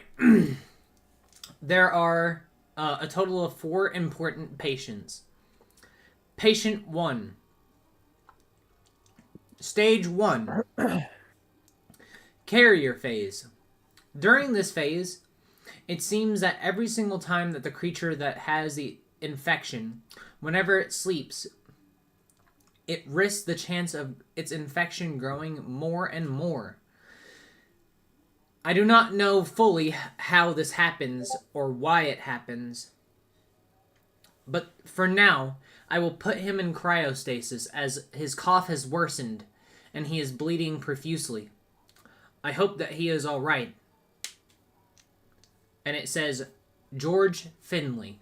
There are a total of 4 important patients. Patient 1. Stage 1. Carrier phase. During this phase, it seems that every single time that the creature that has the infection, whenever it sleeps, it risks the chance of its infection growing more and more. I do not know fully how this happens or why it happens, but for now, I will put him in cryostasis as his cough has worsened and he is bleeding profusely. I hope that he is all right. And it says, George Finley.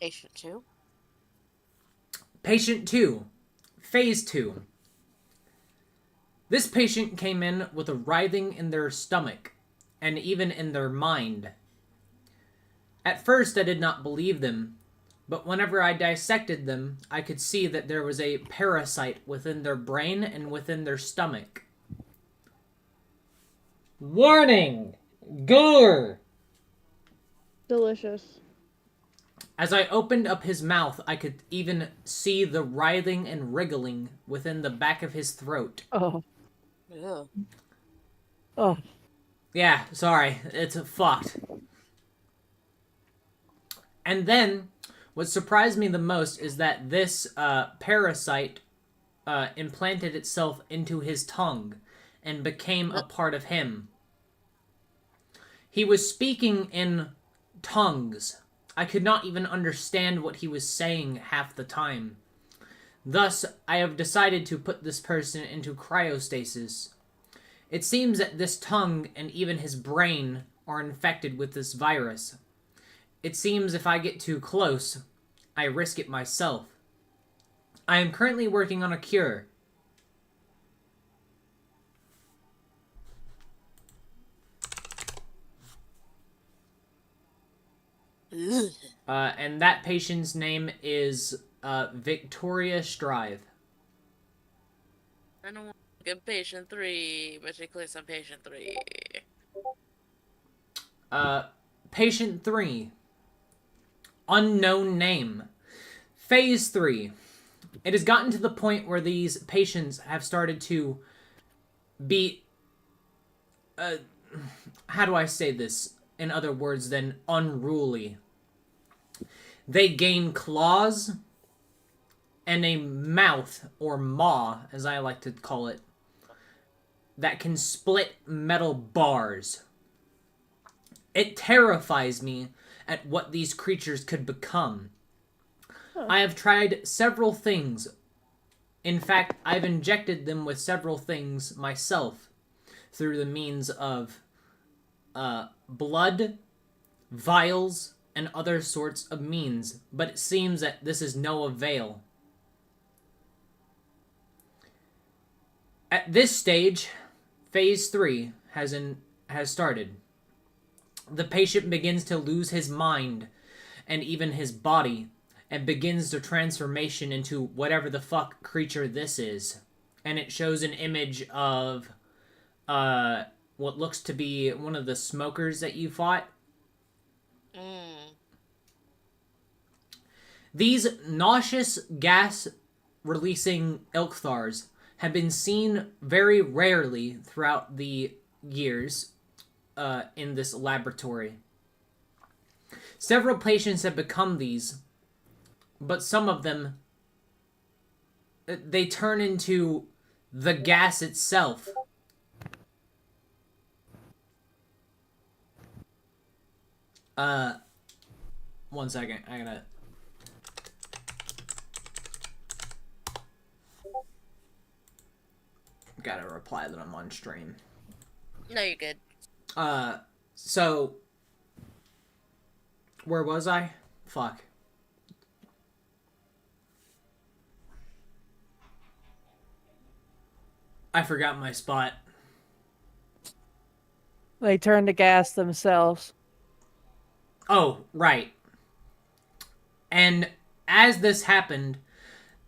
Patient 2. Patient 2. Phase 2. This patient came in with a writhing in their stomach, and even in their mind. At first I did not believe them, but whenever I dissected them, I could see that there was a parasite within their brain and within their stomach. Warning! Gore! Delicious. As I opened up his mouth, I could even see the writhing and wriggling within the back of his throat. Oh. Yeah. Oh. Yeah, sorry, it's fucked. And then, what surprised me the most is that this parasite implanted itself into his tongue and became a part of him. He was speaking in tongues. I could not even understand what he was saying half the time. Thus, I have decided to put this person into cryostasis. It seems that this tongue and even his brain are infected with this virus. It seems if I get too close, I risk it myself. I am currently working on a cure. And that patient's name is Victoria Strive. I don't want to get patient 3, but she clicks on patient 3. Patient 3. Unknown name. Phase 3. It has gotten to the point where these patients have started to be... how do I say this in other words than unruly? They gain claws and a mouth, or maw, as I like to call it, that can split metal bars. It terrifies me at what these creatures could become. I have tried several things. In fact, I've injected them with several things myself through the means of blood, vials, and other sorts of means, but it seems that this is no avail. At this stage, phase 3 has started. The patient begins to lose his mind and even his body, and begins the transformation into whatever the fuck creature this is. And it shows an image of what looks to be one of the smokers that you fought. These nauseous gas-releasing Ilkthars have been seen very rarely throughout the years in this laboratory. Several patients have become these, but some of them, they turn into the gas itself. One second, I gotta... Gotta reply that I'm on stream. No, you're good. So where was I? Fuck. I forgot my spot. They turn to gas themselves. Oh, right. And as this happened,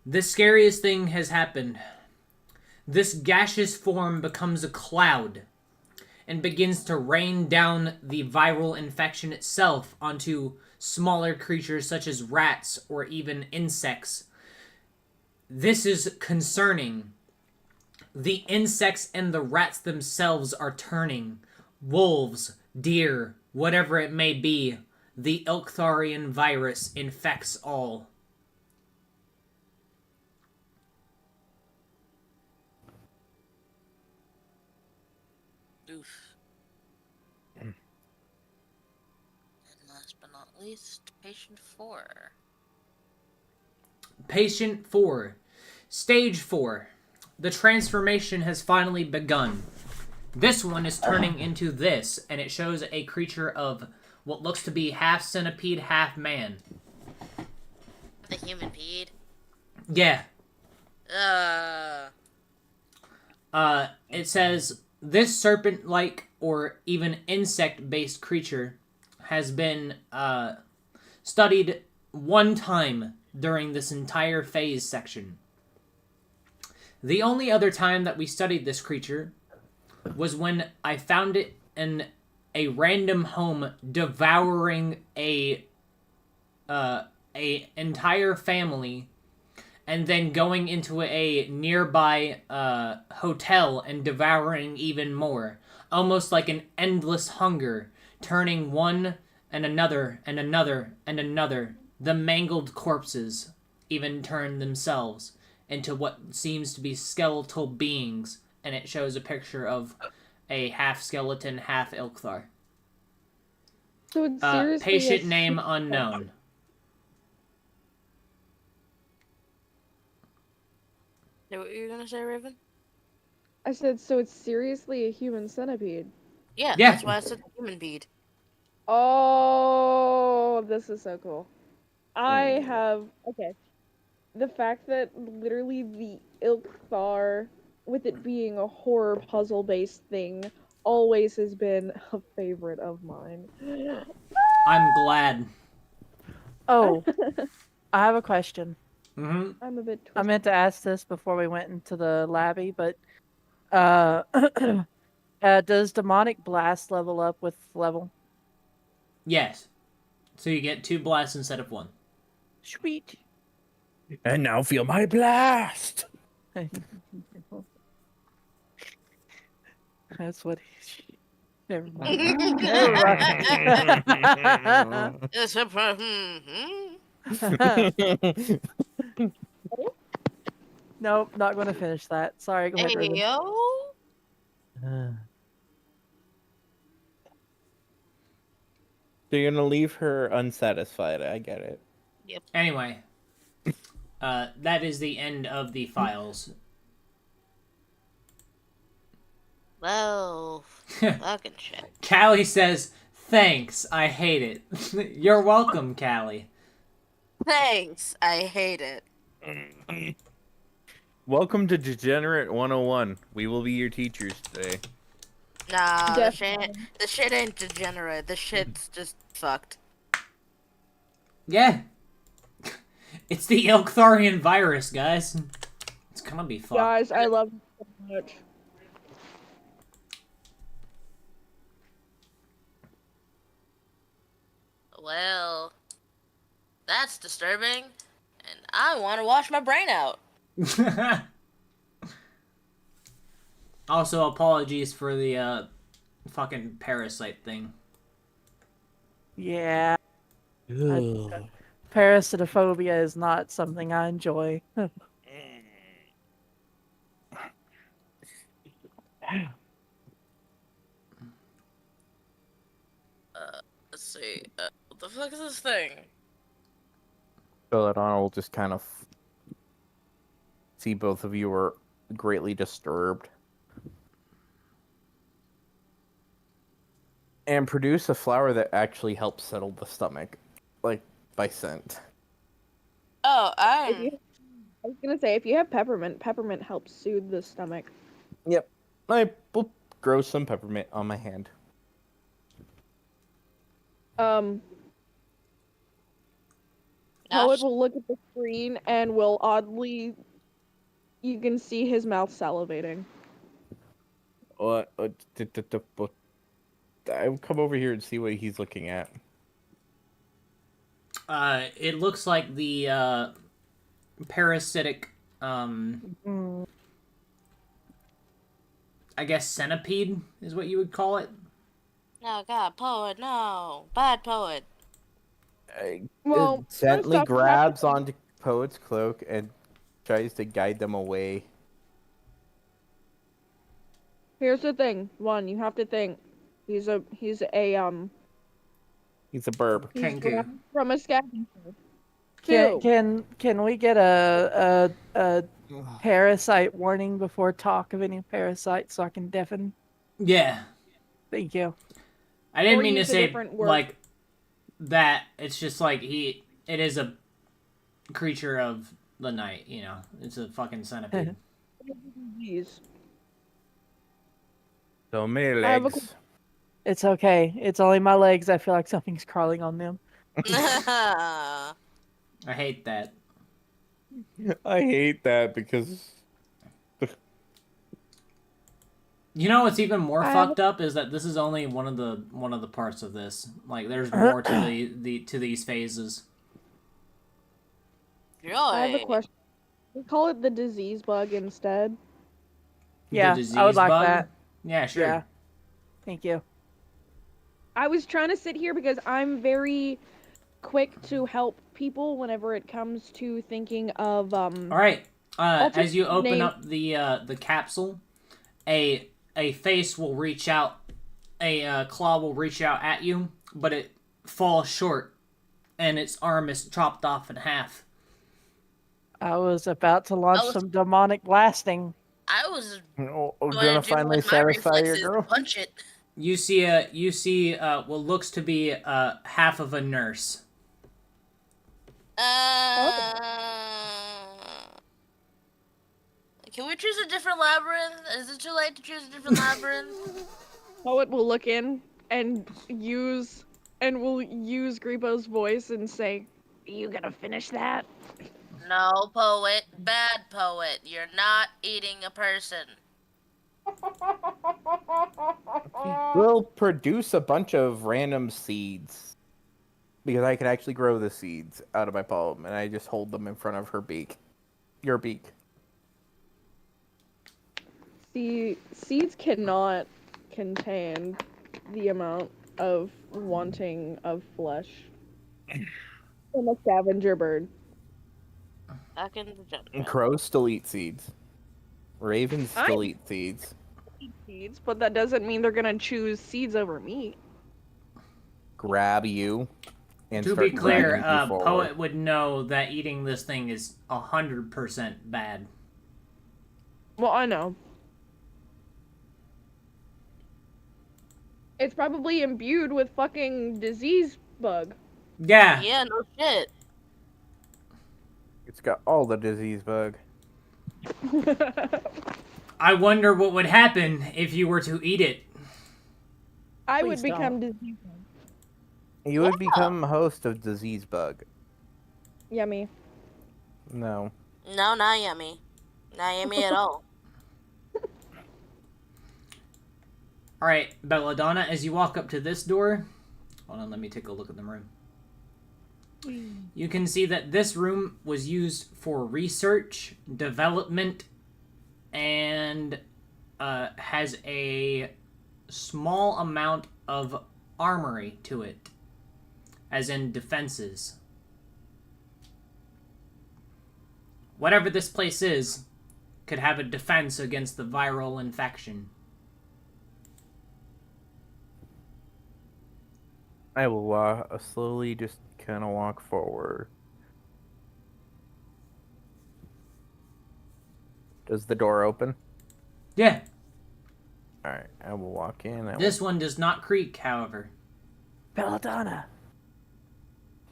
the scariest thing has happened. This gaseous form becomes a cloud and begins to rain down the viral infection itself onto smaller creatures such as rats or even insects. This is concerning. The insects and the rats themselves are turning. Wolves, deer, whatever it may be, the Ilktharian virus infects all. Oof. And last but not least, patient 4. Patient 4. Stage 4. The transformation has finally begun. This one is turning into this, and it shows a creature of what looks to be half centipede, half man. The human peed. Yeah. It says, this serpent-like or even insect-based creature has been studied one time during this entire phase section. The only other time that we studied this creature was when I found it in a random home devouring a entire family and then going into a nearby hotel and devouring even more. Almost like an endless hunger, turning one and another and another and another. The mangled corpses even turn themselves into what seems to be skeletal beings, and it shows a picture of a half skeleton, half Ilkthar. So it's seriously Patient name unknown. Know what you were gonna say, Raven? I said, so it's seriously a human centipede. Yeah, Yeah. that's why I said the human peed. Oh, this is so cool. I have okay. The fact that literally the Ilkthar, with it being a horror puzzle-based thing, always has been a favorite of mine. I'm glad. Oh, I have a question. Mm-hmm. I'm a bit I twisted. meant to ask this before we went into the labby, but does demonic blast level up with level? Yes. So you get 2 blasts instead of 1. Sweet. And now feel my blast. That's what he. Never mind. Never mind. It's a Nope, not going to finish that. Sorry, go ahead, Hey, Ruben. yo. So you're gonna leave her unsatisfied. I get it. Anyway. That is the end of the files. Well, fucking shit. Callie says, thanks, I hate it. You're welcome, Callie. Thanks, I hate it. Welcome to Degenerate 101. We will be your teachers today. Nah, Definitely. the shit ain't degenerate. The shit's just fucked. Yeah. It's the Ilktharian virus, guys. It's gonna be fun. Guys, I love it so much. Well, that's disturbing, and I want to wash my brain out. Also, apologies for the fucking parasite thing. Yeah. Parasitophobia is not something I enjoy. Let's see. What the fuck is this thing? So that I will just kind of see both of you are greatly disturbed. And produce a flower that actually helps settle the stomach, like by scent. Oh, If you, I was gonna say, if you have peppermint, peppermint helps soothe the stomach. Yep. I will grow some peppermint on my hand. Poet Ash, will look at the screen and will oddly, you can see his mouth salivating. What? I will come over here and see what he's looking at. It looks like the parasitic, Mm. I guess centipede is what you would call it. no, God, poet, no, bad poet. Well, It gently first off, you have to grabs think- onto Poet's cloak and tries to guide them away. Here's the thing. One, you have to think. He's a He's a burb. he's Kenku. from a scavenger. Can Two. can we get a parasite warning before talk of any parasites so I can deafen? Yeah, Thank you. I didn't Or mean to use a say different word. like that. It's just like it is a creature of the night. You know, it's a fucking centipede. Disease. So many I have a legs. It's okay. It's only my legs. I feel like something's crawling on them. I hate that. I hate that because You know what's even more I have- fucked up is that this is only one of the parts of this. Like, there's more to to these phases. I have a Joy. question. We call it the disease bug instead. Yeah, The I would disease like bug? that. Yeah, sure. Yeah. Thank you. I was trying to sit here because I'm very quick to help people whenever it comes to thinking of All right. Alternate As you open name- up the capsule, a face will reach out, a claw will reach out at you, but it falls short, and its arm is chopped off in half. I was about to launch was- some demonic blasting. I was we're going gonna to do finally with my satisfy your reflexes, girl. punch it. You see what looks to be half of a nurse. Can we choose a different labyrinth? Is it too late to choose a different labyrinth? Poet will look in and will use Griepo's voice and say, "Are you gonna finish that?" No, poet. Bad poet. You're not eating a person. We'll produce a bunch of random seeds. Because I can actually grow the seeds out of my palm, and I just hold them in front of her beak. Your beak. The seeds cannot contain the amount of wanting of flesh from a scavenger bird. Back in the jungle. Crows still eat seeds. Ravens still eat seeds. Seeds, but that doesn't mean they're gonna choose seeds over meat. Grab you. And To start be clear, dragging you forward. Poet would know that eating this thing is 100% bad. Well, I know. It's probably imbued with fucking disease bug. Yeah. Yeah, no shit. It's got all the disease bug. I wonder what would happen if you were to eat it. I Please would become disease bug. You would become host of disease bug. Yummy. No. No, not yummy. Not yummy at all. Alright, Belladonna, as you walk up to this door... Hold on, let me take a look at the room. You can see that this room was used for research, development, and has a small amount of armory to it. As in defenses. Whatever this place is, could have a defense against the viral infection. I will slowly just kind of walk forward. Does the door open? Yeah. Alright, I will walk in. This one does not creak, however. Belladonna.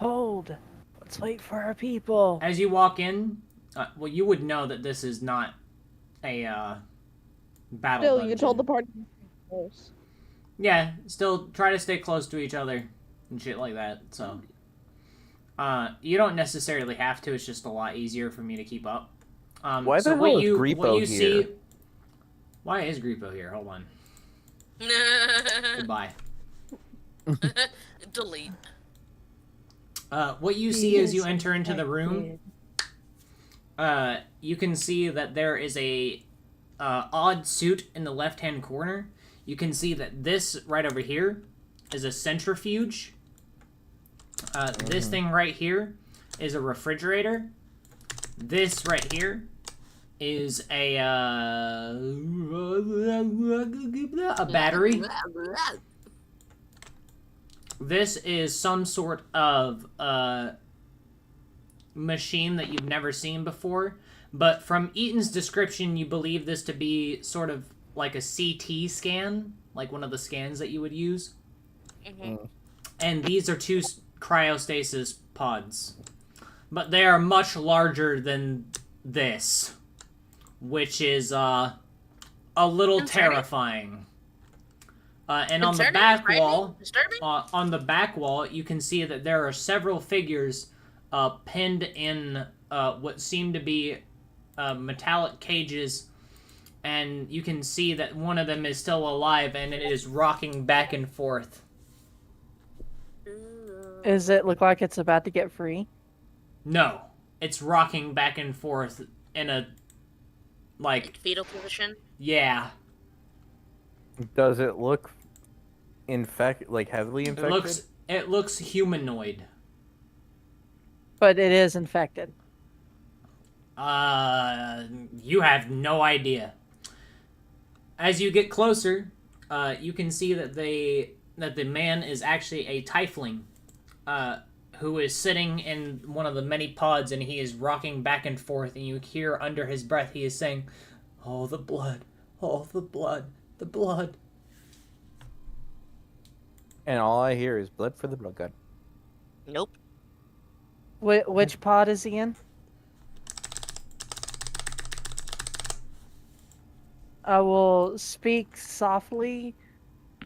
Hold. Let's wait for our people. As you walk in, well, you would know that this is not a battle Still, dungeon. you told the party. Close. Yeah, still try to stay close to each other and shit like that. So, you don't necessarily have to. It's just a lot easier for me to keep up. Why the so hell what is you Griepo what you here? see? Why is Griepo here? Hold on. Goodbye. Delete. What you see as you enter into the room, you can see that there is a odd suit in the left-hand corner. You can see that this right over here is a centrifuge. This thing right here is a refrigerator. This right here is a battery. This is some sort of machine that you've never seen before, but from Eaton's description, you believe this to be sort of like a CT scan, like one of the scans that you would use. Mm-hmm. And these are two cryostasis pods, but they are much larger than this, which is a little terrifying. And on the back wall, on the back wall, you can see that there are several figures pinned in what seem to be metallic cages, and you can see that one of them is still alive, and it is rocking back and forth. Does it look like it's about to get free? No, it's rocking back and forth in a like fetal position. Yeah. Does it look like heavily infected? It looks humanoid. But it is infected. You have no idea. As you get closer, you can see that the man is actually a tiefling, who is sitting in one of the many pods, and he is rocking back and forth, and you hear under his breath he is saying, "Oh, the blood, oh, the blood, the blood." And all I hear is blood for the blood god. Nope. Which pod is he in? I will speak softly,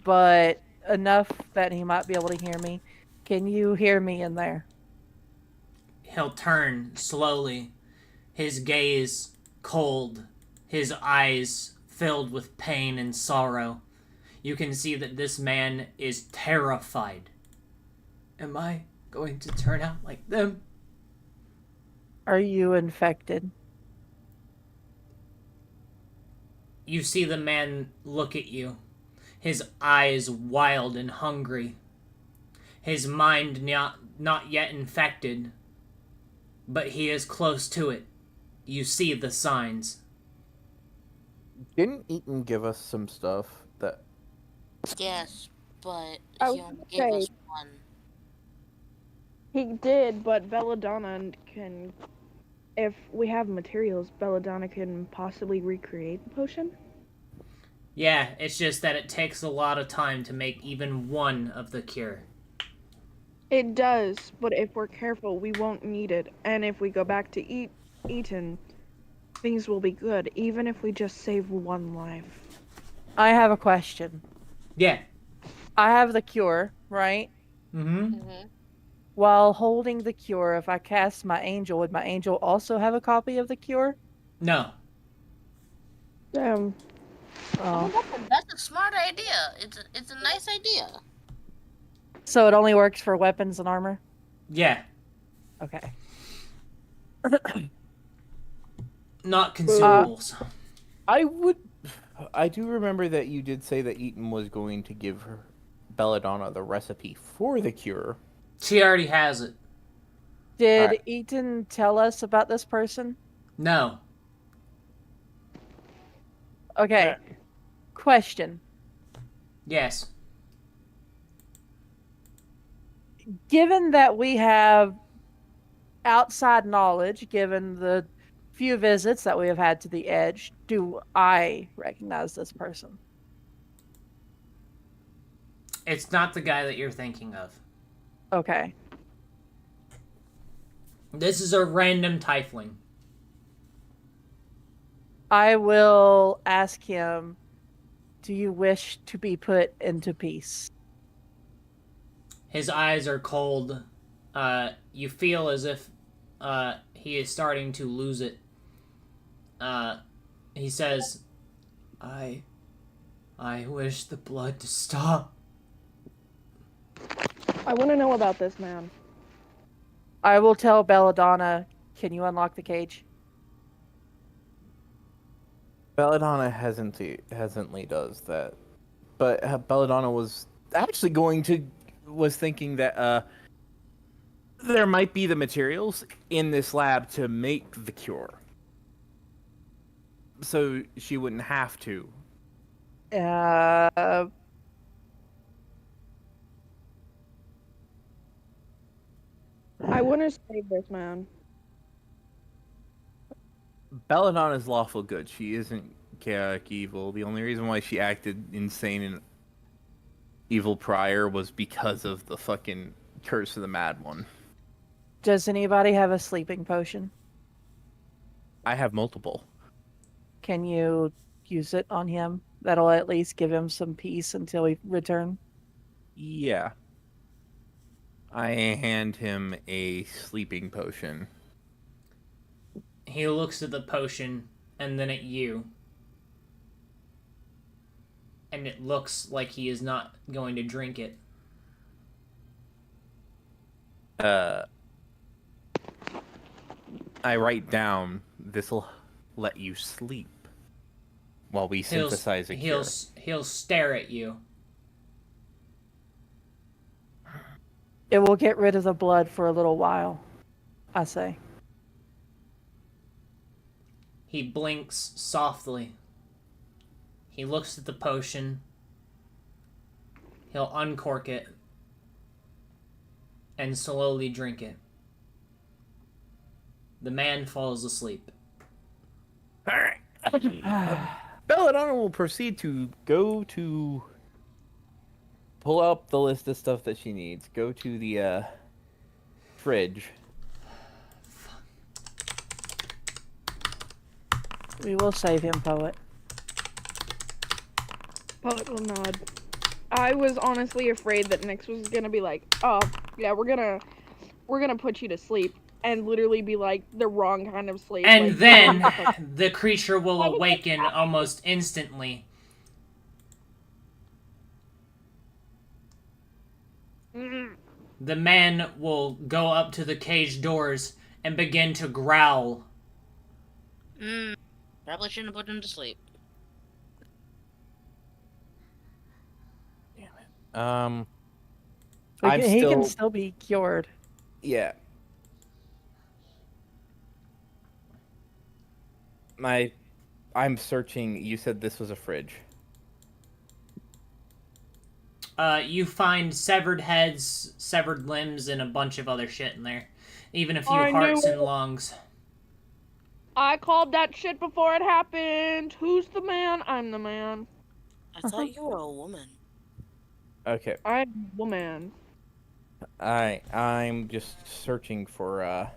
but enough that he might be able to hear me. Can you hear me in there? He'll turn slowly, his gaze cold, his eyes filled with pain and sorrow. You can see that this man is terrified. Am I going to turn out like them? Are you infected? You see the man look at you, his eyes wild and hungry, his mind not yet infected, but he is close to it. You see the signs. Didn't Eaton give us some stuff that... Yes, but I he was only gonna gave us say- one. He did, but Belladonna can. If we have materials, Belladonna can possibly recreate the potion. Yeah, it's just that it takes a lot of time to make even one of the cure. It does, but if we're careful, we won't need it. And if we go back to Eaton, things will be good, even if we just save one life. I have a question. Yeah. I have the cure, right? Mm-hmm. While holding the cure, if I cast my angel, would my angel also have a copy of the cure? No. Oh. That's a smart idea. It's a nice idea. So it only works for weapons and armor? Yeah. Okay. Not consumables. I do remember that you did say that Eaton was going to give her Belladonna the recipe for the cure. She already has it. Did Eaton tell us about this person? No. Okay. Question. Yes. Given that we have outside knowledge, given the few visits that we have had to the Edge, do I recognize this person? It's not the guy that you're thinking of. Okay. This is a random tiefling. I will ask him, do you wish to be put into peace? His eyes are cold. You feel as if he is starting to lose it. He says, I wish the blood to stop. I want to know about this man. I will tell Belladonna, can you unlock the cage? Belladonna hesitantly does that, but Belladonna was actually was thinking that there might be the materials in this lab to make the cure, so she wouldn't have to. I want to save this man. Belladonna's lawful good. She isn't chaotic evil. The only reason why she acted insane and evil prior was because of the fucking curse of the Mad One. Does anybody have a sleeping potion? I have multiple. Can you use it on him? That'll at least give him some peace until we return. Yeah. I hand him a sleeping potion. He looks at the potion and then at you. And it looks like he is not going to drink it. I write down, this'll let you sleep while we synthesize a cure. He'll stare at you. It will get rid of the blood for a little while, I say. He blinks softly. He looks at the potion. He'll uncork it and slowly drink it. The man falls asleep. Alright. Belladonna will proceed to pull up the list of stuff that she needs. Go to the fridge. We will save him, Poet. Poet will nod. I was honestly afraid that Nyx was gonna be like, oh, yeah, we're gonna put you to sleep. And literally be like the wrong kind of sleep. And like, then the creature will awaken almost instantly. The man will go up to the cage doors and begin to growl. Probably shouldn't have put him to sleep. Damn it. He can still be cured. Yeah. I'm searching. You said this was a fridge. You find severed heads, severed limbs, and a bunch of other shit in there. Even a few I knew hearts it. and lungs. I called that shit before it happened. Who's the man? I'm the man. I thought you were a woman. Okay. I'm a woman. I'm just searching for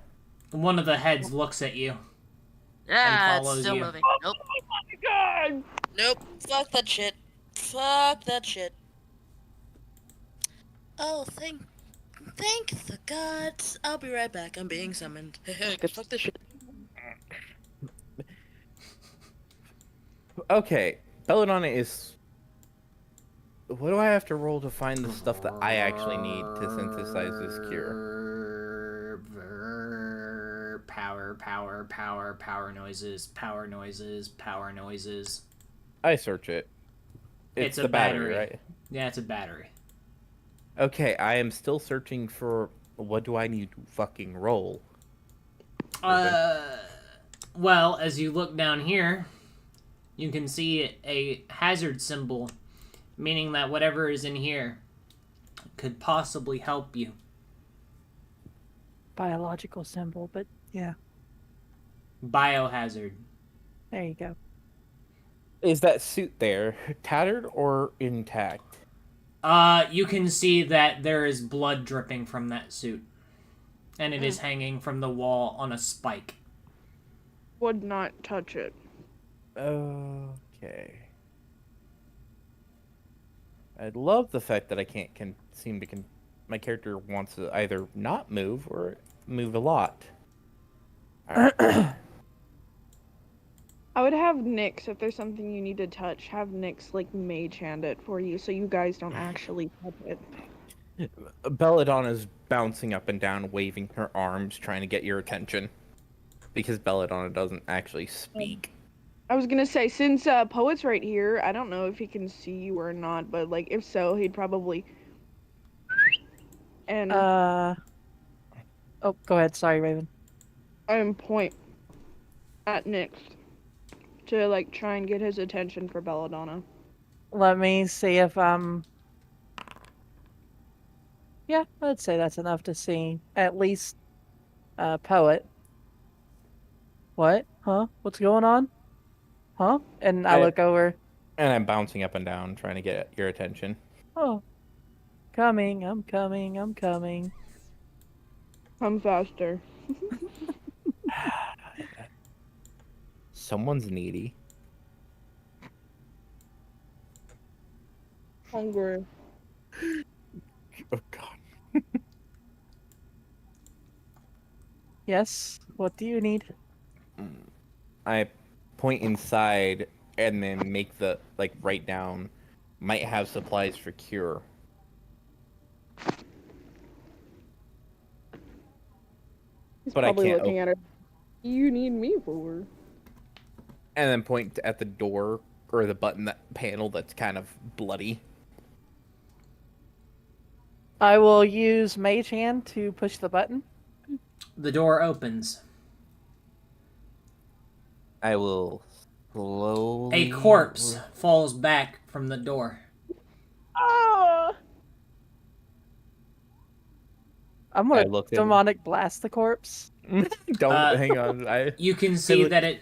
One of the heads looks at you. Yeah, it's follows still you. moving. Nope. God! Nope. Fuck that shit. Fuck that shit. Oh, thank the gods. I'll be right back. I'm being summoned. Fuck this shit. Okay. Belladonna is. What do I have to roll to find the stuff that I actually need to synthesize this cure? Power noises. I search it. It's a the battery. right? Yeah, it's a battery. Okay, I am still searching for what do I need to fucking roll? Well, as you look down here, you can see a hazard symbol, meaning that whatever is in here could possibly help you. Biological symbol, but yeah, Biohazard. there you go. Is that suit there tattered or intact? You can see that there is blood dripping from that suit. And it is hanging from the wall on a spike. Would not touch it. Okay. I love the fact that I can't seem to my character wants to either not move or move a lot. Alright. I would have Nyx, if there's something you need to touch, have Nyx like mage hand it for you so you guys don't actually touch it. Belladonna's bouncing up and down, waving her arms, trying to get your attention. Because Belladonna doesn't actually speak. I was gonna say, since Poet's right here, I don't know if he can see you or not, but like if so, he'd probably and Oh, go ahead. Sorry, Raven. point at Nyx to like try and get his attention for Belladonna. Let me see if yeah, I'd say that's enough to see at least Poet. What? Huh? What's going on? Huh? And I look over. And I'm bouncing up and down, trying to get your attention. Oh. Coming, I'm coming, I'm coming. Come faster. Someone's needy. Hungry. Oh god. Yes, what do you need? I point inside and then make the write down might have supplies for cure. He's But I probably can't looking at her. You need me for. And then point at the door or the button that panel that's kind of bloody. I will use Mage Hand to push the button. The door opens. I will slowly... A corpse falls back from the door. Ah! I'm I gonna looked in- demonic blast the corpse. Don't hang on. You can see look- that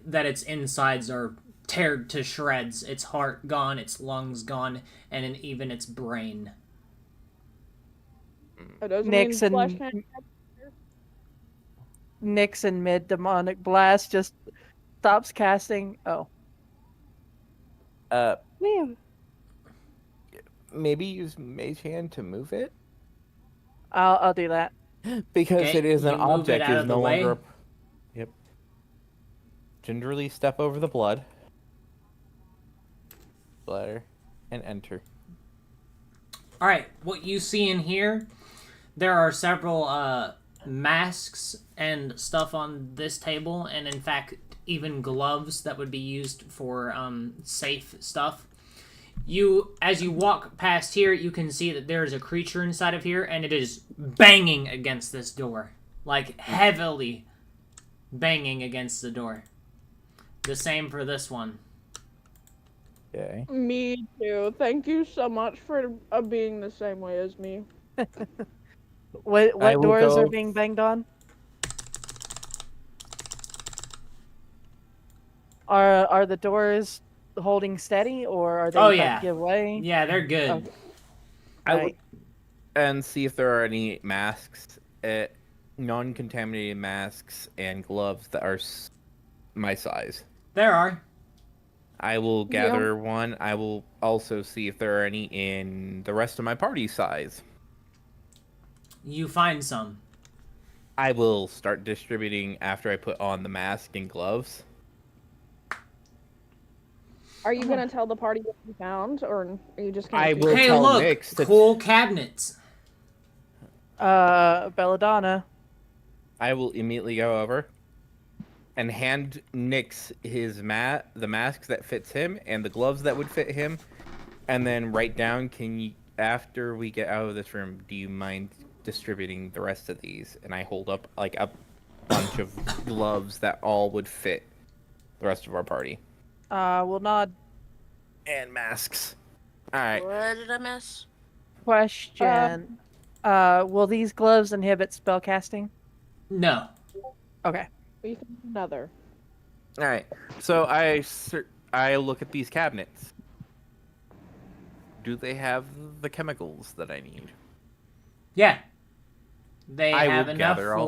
that its insides are teared to shreds. Its heart gone, its lungs gone, and even its brain. That doesn't Nyx mean Flash and can't- Nyx and mid demonic blast just stops casting. Oh. Yeah. Maybe use Mage Hand to move it? I'll do that. Because Okay, it is an you move it object, out is of the no way. longer... Yep. Gingerly step over the blood. Bladder. And enter. Alright, what you see in here, there are several masks and stuff on this table, and in fact, even gloves that would be used for safe stuff. As you walk past here, you can see that there is a creature inside of here, and it is banging against this door. Like, heavily banging against the door. The same for this one. Okay. Me too. Thank you so much for being the same way as me. What I will doors are go- being banged on? Are the doors holding steady, or are they Oh, about yeah. to give way? Yeah, they're good. Okay. I would Right. and see if there are any masks, non-contaminated masks and gloves that are my size. There are. I will gather one. I will also see if there are any in the rest of my party size. You find some. I will start distributing after I put on the mask and gloves. Are you gonna tell the party what you found, or are you just gonna? I keep- will Hey, tell look! Nyx to- Cool cabinets. Belladonna. I will immediately go over and hand Nyx his the mask that fits him and the gloves that would fit him, and then write down, after we get out of this room, do you mind distributing the rest of these? And I hold up like a bunch of gloves that all would fit the rest of our party. Will nod. And masks. Alright. What did I miss? Question. Will these gloves inhibit spell casting? No. Okay. We found another. Alright. So I look at these cabinets. do they have the chemicals that I need? Yeah. They I have will enough gather all-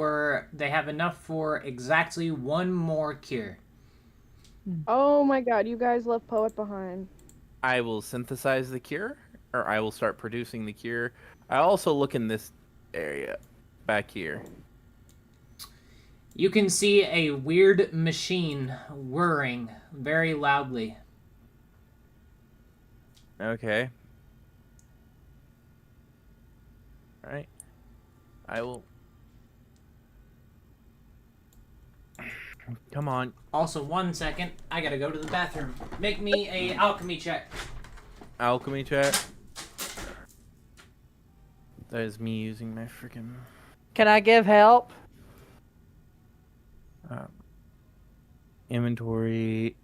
for exactly one more cure. Oh my god, you guys left Poet behind. I will synthesize the cure, or I will start producing the cure. I also look in this area back here. You can see a weird machine whirring very loudly. Okay. All right. I will. Come on. Also, 1 second, I gotta go to the bathroom. Make me a alchemy check. Alchemy check. That is me using my freaking Can I give help? inventory.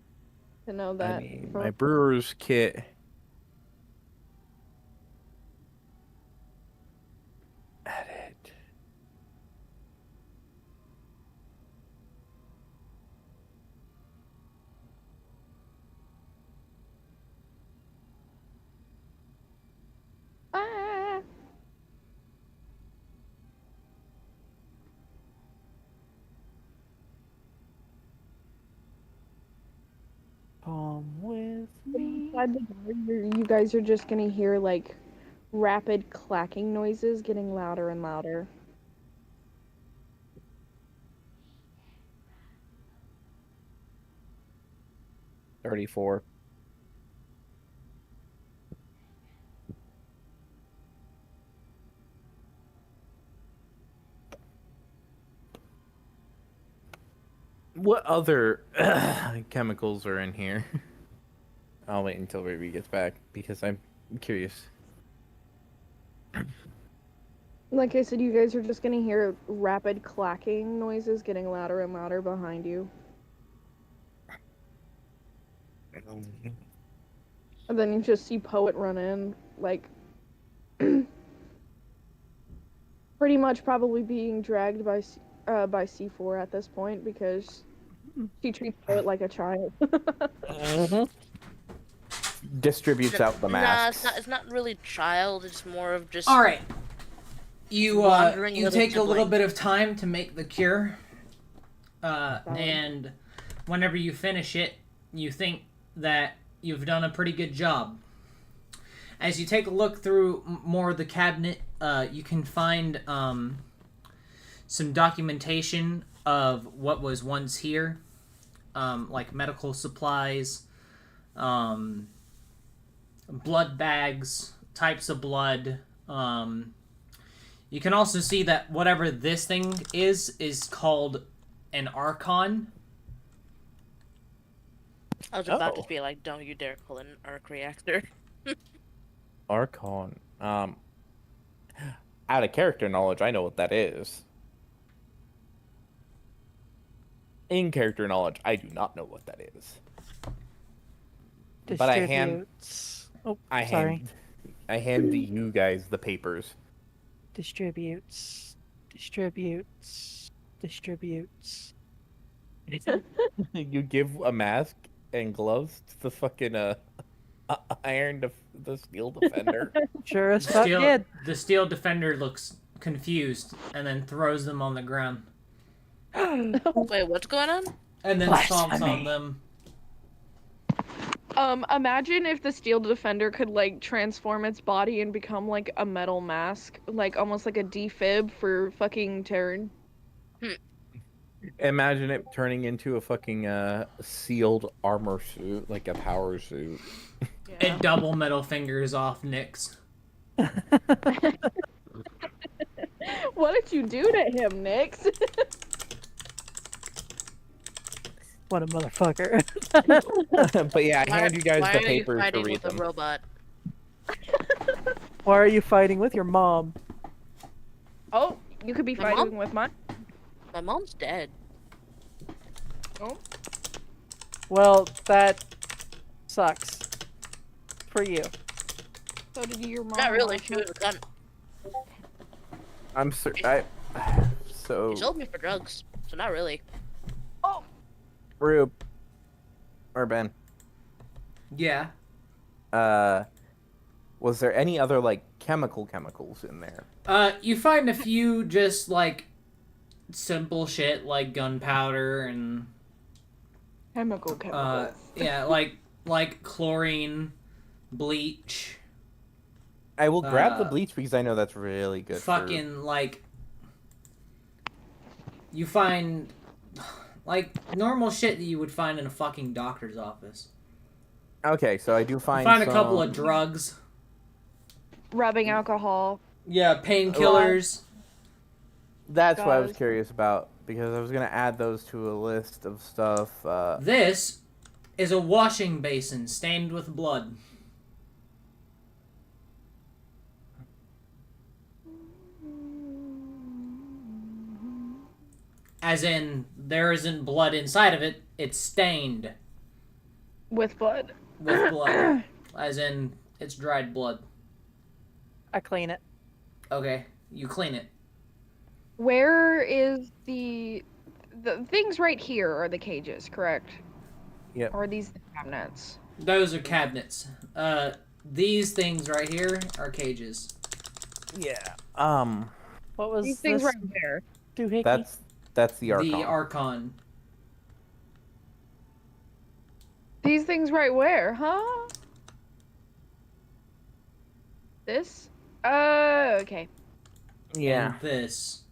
To know I that. mean, my brewer's kit. Edit. Ah. Come with me. Inside the door, you guys are just gonna hear like rapid clacking noises getting louder and louder. $34. What other chemicals are in here? I'll wait until Ruby gets back because I'm curious. Like I said, you guys are just gonna hear rapid clacking noises getting louder and louder behind you. And then you just see Poet run in, like pretty much probably being dragged by C4 at this point because she treats Poet like a child. Distributes out the Nah, masks. it's not really child. It's more of just. All right. You Wandering you little take a little sibling. bit of time to make the cure, and whenever you finish it, you think that you've done a pretty good job. As you take a look through more of the cabinet, you can find some documentation of what was once here, like medical supplies, blood bags, types of blood. You can also see that whatever this thing is called an Archon. I was about Oh. to be like, don't you dare call it an arc reactor. Archon. Out of character knowledge, I know what that is. In character knowledge, I do not know what that is. But I hand- Distributes. Oh, I sorry. hand you guys the papers. Distributes. You give a mask and gloves to the fucking the steel defender. Sure as fuck did. The steel defender looks confused and then throws them on the ground Wait, what's going on? and then stomps on Blasphemy. them. Imagine if the steel defender could like transform its body and become like a metal mask, like almost like a defib for fucking Terran. Imagine it turning into a fucking sealed armor suit, like a power suit. It double middle fingers off Nyx. What did you do to him, Nyx? What a motherfucker. But yeah, I hand you guys why the are you papers to fighting read with them. a robot? Why are you fighting with your mom? Oh, you could be My mom? fighting with mine. My mom's dead. Oh, Well, that sucks. For you. so did your mom. Not really. last She night. was a gun. I'm so She sold me for drugs, so not really. Rube or Ben. Yeah. Was there any other like chemicals in there? You find a few just like simple shit like gunpowder and Chemicals. yeah, like chlorine, bleach, I will grab the Uh, bleach because I know that's really good. fucking like you find like normal shit that you would find in a fucking doctor's office. Okay, so I do You find find a couple some- of drugs. Rubbing alcohol. Yeah, painkillers. That's what I was Guys. curious about because I was gonna add those to a list of stuff. This is a washing basin stained with blood. As in, there isn't blood inside of it, it's stained With blood. with blood. As in, it's dried blood. I clean it. Okay, you clean it. Where is the things right here are the cages, correct? Yep. Or are these the cabinets? Those are cabinets. These things right here are cages. Yeah. What was These things this? right there. Doohickey? That's the Archon. The Archon. These things right where, huh? This? Okay. Yeah. And this.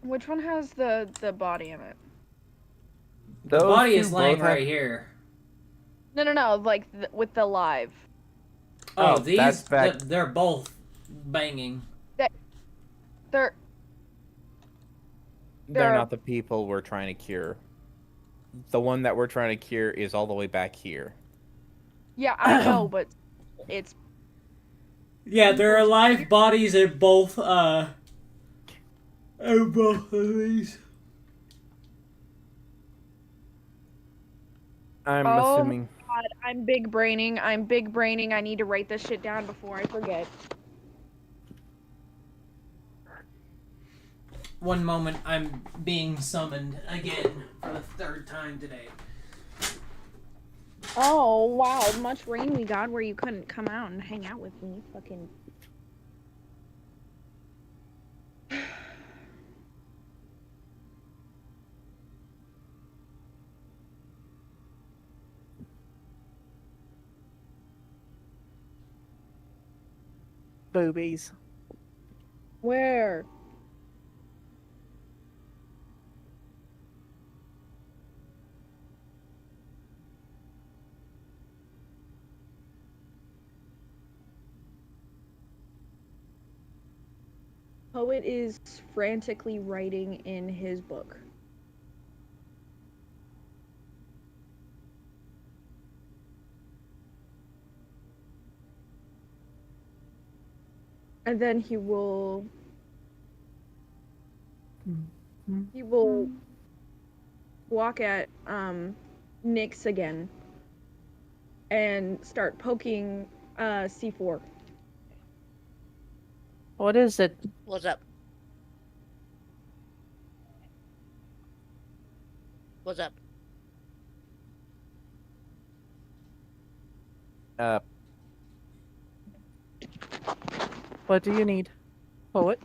Which one has the body in it? The Those body two is laying both have- right here. No, like with the live. Oh, Oh, these, that's back- they're both banging. They're They're They're- not the people we're trying to cure. The one that we're trying to cure is all the way back here. yeah, I know, but it's Yeah, there are live bodies in both, of these. I'm Oh. assuming. God, I'm big braining. I need to write this shit down before I forget. One moment, I'm being summoned again for the third time today. Oh wow, much rain we got where you couldn't come out and hang out with me, fucking. Boobies. Where? Poet is frantically writing in his book. And then he will walk at Nyx again and start poking C4. What is it? What's up? What's up? What do you need? Poet?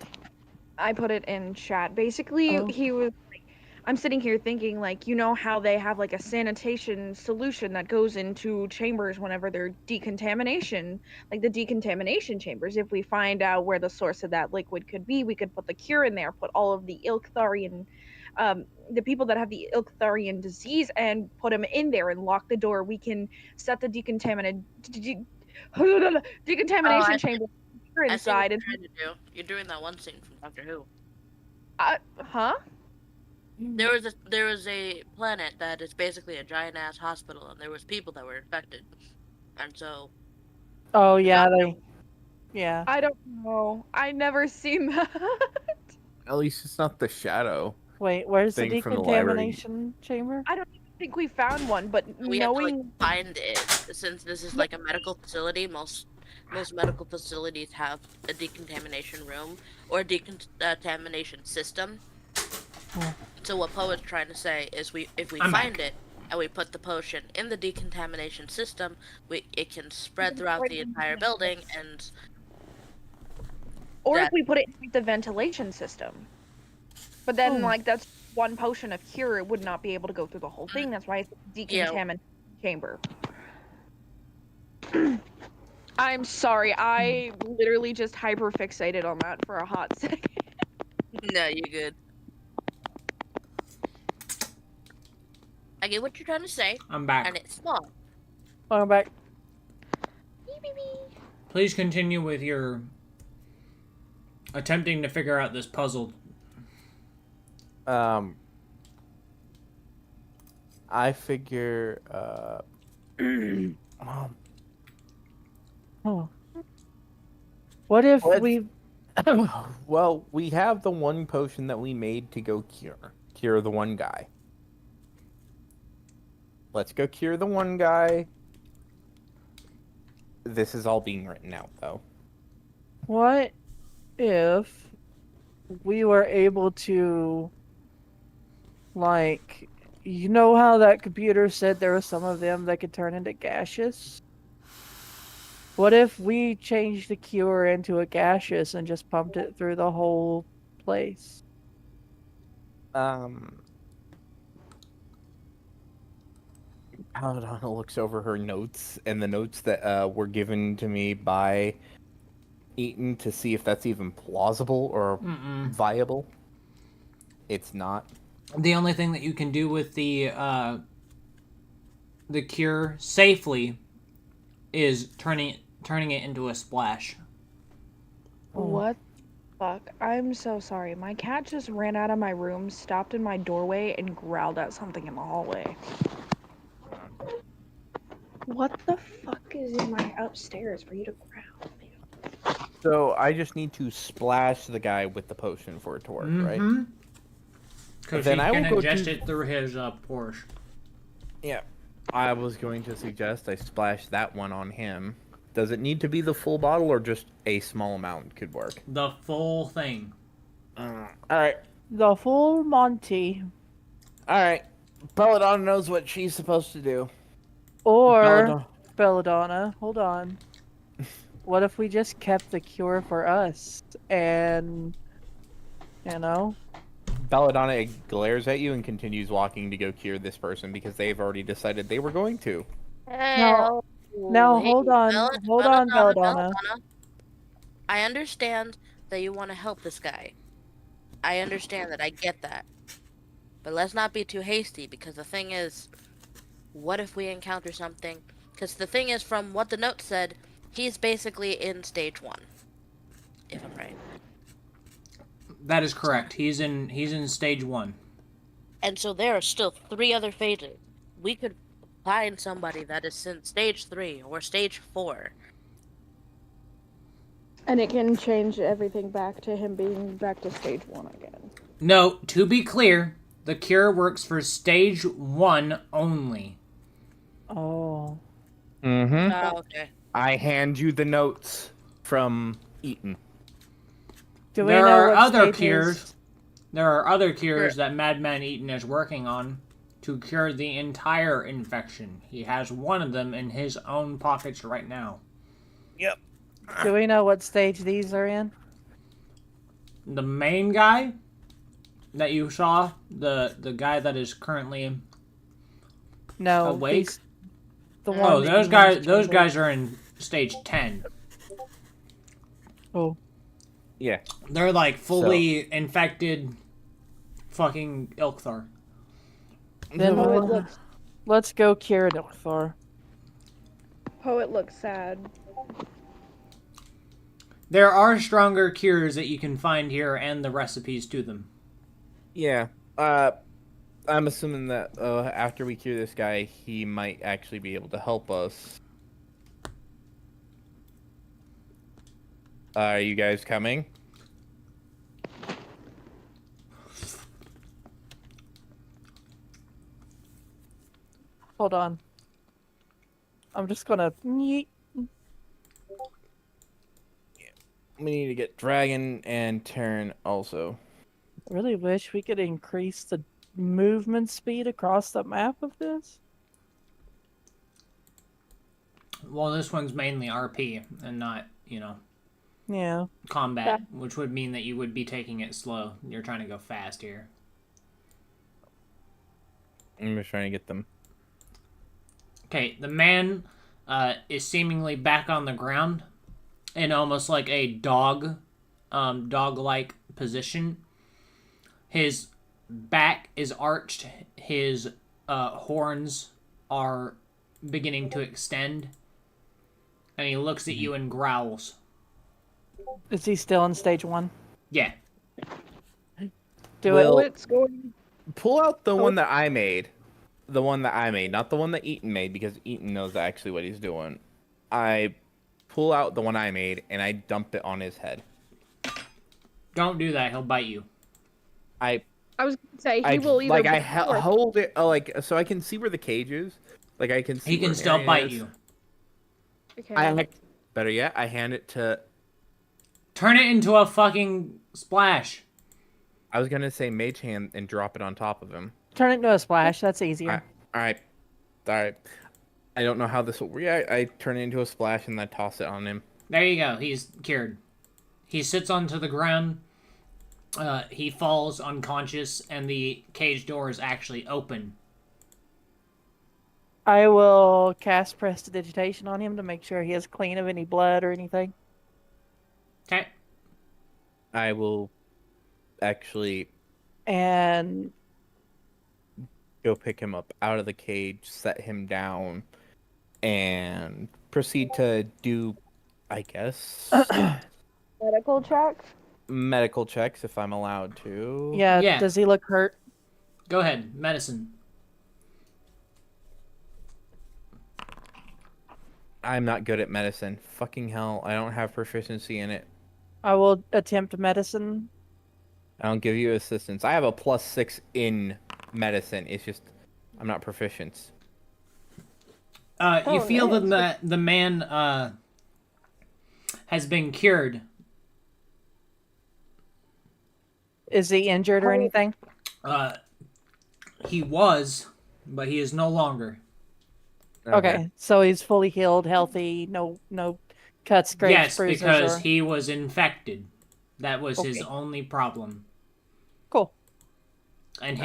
I put it in chat. Basically, Oh. he was like, I'm sitting here thinking, like, you know how they have like a sanitation solution that goes into chambers whenever they're decontamination, like the decontamination chambers. If we find out where the source of that liquid could be, we could put the cure in there, put all of the Ilktharian, the people that have the Ilktharian disease, and put them in there and lock the door. We can set the decontamination I see. chamber I see what inside. you're trying to do. You're doing that one scene from Doctor Who. Huh? There was a planet that is basically a giant ass hospital, and there was people that were infected, and so Oh yeah, yeah. I don't know. I never seen that. At least it's not the shadow. Wait, where's the Thing from the library. decontamination chamber? I don't even think we found one, but we have to like, knowing find it. Since this is like a medical facility, most medical facilities have a decontamination room or a decontamination system. Hmm. So what Poet's trying to say is, if we I'm find back. it, and we put the potion in the decontamination system, it can spread throughout the entire building, and Or that- if we put it in like, the ventilation system. But then, Oh. like, that's one potion of cure. It would not be able to go through the whole thing. That's why it's a decontamination chamber. I'm sorry, I literally just hyperfixated on that for a hot second. no, you're good. I get what you're trying to say, I'm back. and it's small. Welcome back. Please continue with your attempting to figure out this puzzle. I figure, Oh. What if Let's- we? well, we have the one potion that we made to go cure the one guy. Let's go cure the one guy. This is all being written out, though. What if we were able to, like, you know how that computer said there were some of them that could turn into gaseous? What if we changed the cure into a gaseous and just pumped it through the whole place? Paladonna looks over her notes and the notes that were given to me by Eaton to see if that's even plausible or viable. It's not. The only thing that you can do with the cure safely is turning it into a splash. What the fuck? I'm so sorry. My cat just ran out of my room, stopped in my doorway, and growled at something in the hallway. What the fuck is in my upstairs for you to growl? So I just need to splash the guy with the potion for it to work, right? Because Then he I can will go ingest to- it through his Porsche. Yeah. I was going to suggest I splash that one on him. Does it need to be the full bottle or just a small amount could work? The full thing. Alright. The full Monty. Alright. Belladonna knows what she's supposed to do. Or, Belladonna, hold on. What if we just kept the cure for us? And, you know? Belladonna glares at you and continues walking to go cure this person because they've already decided they were going to. Now, hold on. Hold on, Belladonna. I understand that you want to help this guy. I understand that. I get that. But let's not be too hasty, because the thing is, what if we encounter something? Because the thing is, from what the note said, he's basically in stage 1. If I'm right. That is correct. He's in stage 1. And so there are still 3 other phases. We could find somebody that is in stage 3 or stage 4. And it can change everything back to him being back to stage 1 again. No, to be clear, the cure works for stage 1 only. Oh. Mm-hmm. Oh, okay. I hand you the notes from Eaton. Do we There know are what other stage cures. is? There are other cures that Madman Eaton is working on to cure the entire infection. He has one of them in his own pockets right now. Yep. Do we know what stage these are in? The main guy that you saw, the guy that is currently No. awake. these- The one Oh, that those you guys mentioned those earlier. guys are in stage 10. Oh. Yeah. They're like fully infected fucking Ilkthor. Then Poet looks, let's go cure Ilkthor. Poet looks sad. There are stronger cures that you can find here and the recipes to them. Yeah. I'm assuming that after we cure this guy, he might actually be able to help us. Are you guys coming? Hold on. I'm just gonna. Yeet. We need to get Dragon and Terran also. Really wish we could increase the movement speed across the map of this? Well, this one's mainly RP and not, Yeah. combat, which would mean that you would be taking it slow. You're trying to go fast here. I'm just trying to get them. Okay, the man is seemingly back on the ground in almost like a dog-like position. His back is arched. His horns are beginning to extend. And he looks at you and growls. Is he still in stage 1? Yeah. Do Well, it. It's going. Pull out the one that I made. The one that I made, not the one that Eaton made, because Eaton knows actually what he's doing. I pull out the one I made, and I dump it on his head. Don't do that. He'll bite you. I was gonna say he will either. I hold it so I can see where the cage is. Like I can see. He can still bite you. Okay. Better yet, I hand it to. Turn it into a fucking splash. I was gonna say mage hand and drop it on top of him. Turn it into a splash. That's easier. All right. I don't know how this will. Yeah, I turn it into a splash and I toss it on him. There you go. He's cured. He sits onto the ground. He falls unconscious, and the cage door is actually open. I will cast Prestidigitation on him to make sure he is clean of any blood or anything. Okay. I will actually And go pick him up out of the cage, set him down, and proceed to do, I guess, Medical check. medical checks if I'm allowed to. yeah, does he look hurt? Go ahead. Medicine. I'm not good at medicine. Fucking hell, I don't have proficiency in it. I will attempt medicine. I don't give you assistance. I have a +6 in medicine. It's just I'm not proficient. You feel that the man has been cured. Is he injured or anything? He was, but he is no longer. Okay, so he's fully healed, healthy, no cuts, scrapes, Yes, bruises, because or... he was infected. That was his Okay. only problem. Cool. And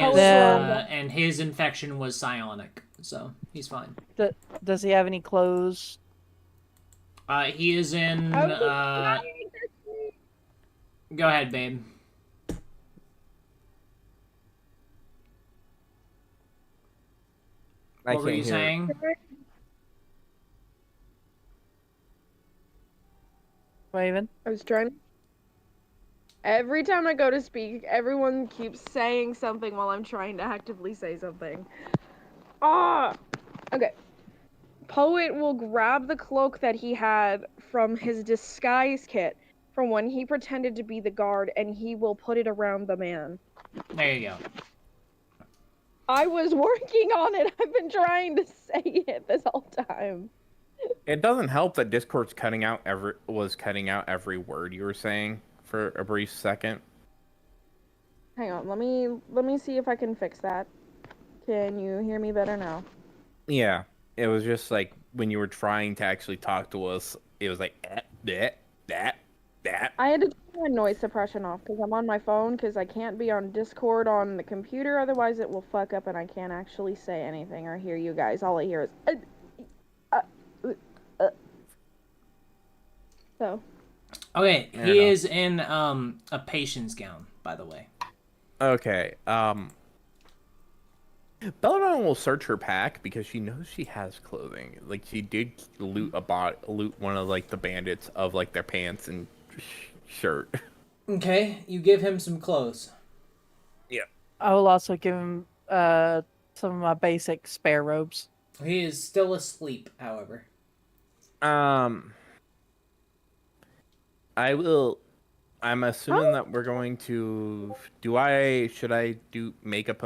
his infection was psionic, so he's fine. Does he have any clothes? He is in. Go ahead, babe. What were you saying? Raven? I was trying. Every time I go to speak, everyone keeps saying something while I'm trying to actively say something. Okay. Poet will grab the cloak that he had from his disguise kit from when he pretended to be the guard, and he will put it around the man. There you go. I was working on it. I've been trying to say it this whole time. It doesn't help that Discord's cutting out every word you were saying for a brief second. Hang on, let me see if I can fix that. Can you hear me better now? Yeah, it was just like when you were trying to actually talk to us, it was like that. I had to turn my noise suppression off because I'm on my phone because I can't be on Discord on the computer, otherwise it will fuck up and I can't actually say anything or hear you guys. All I hear is so. Okay, Fair he enough. is in a patient's gown, by the way. Okay. Belladonna will search her pack because she knows she has clothing. Like she did loot one of like the bandits of like their pants and shirt. Okay, you give him some clothes. Yeah. I will also give him some of my basic spare robes. He is still asleep, however. I will. I'm assuming that we're going to. Should I make a.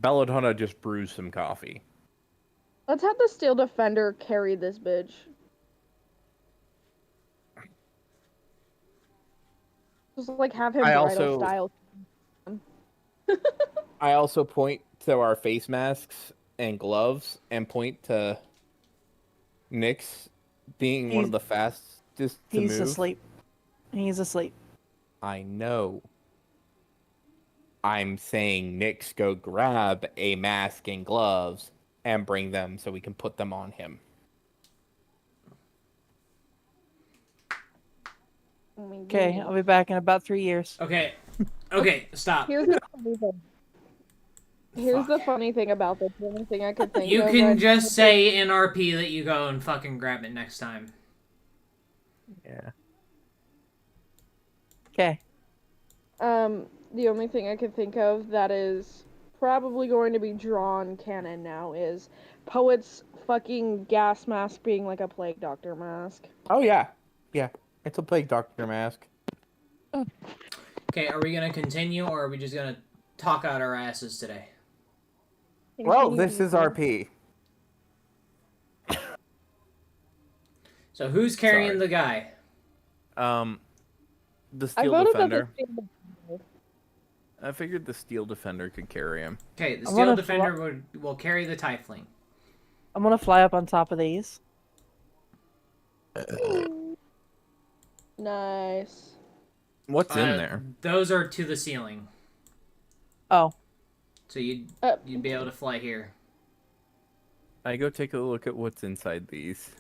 Belladonna just brews some coffee. Let's have the Steel Defender carry this bitch. Just like have him I bridal also- style. I also point to our face masks and gloves and point to Nyx being one He's- of the fastest to He's move. asleep. He's asleep. I know. I'm saying Nyx go grab a mask and gloves and bring them so we can put them on him. Oh my Okay, goodness. I'll be back in about 3 years. Okay. Okay, stop. Here's the funny thing. Here's the Fuck. funny thing about this. The only thing I could think You of. can right just now- say in RP that you go and fucking grab it next time. Yeah. Okay. The only thing I could think of that is probably going to be drawn canon now is Poet's fucking gas mask being like a plague doctor mask. Oh yeah. Yeah. It's a plague doctor mask. Okay, are we gonna continue or are we just gonna talk out our asses today? Well, Continue this is to- RP. So who's carrying Sorry. the guy? The I Steel voted that Defender. the Steel Defender. I figured the Steel Defender could carry him. Okay, the I Steel wanna Defender will carry the Tiefling. I'm gonna fly up on top of these. Nice. What's in there? Those are to the ceiling, Oh, so you'd be able to fly here. I go take a look at what's inside these.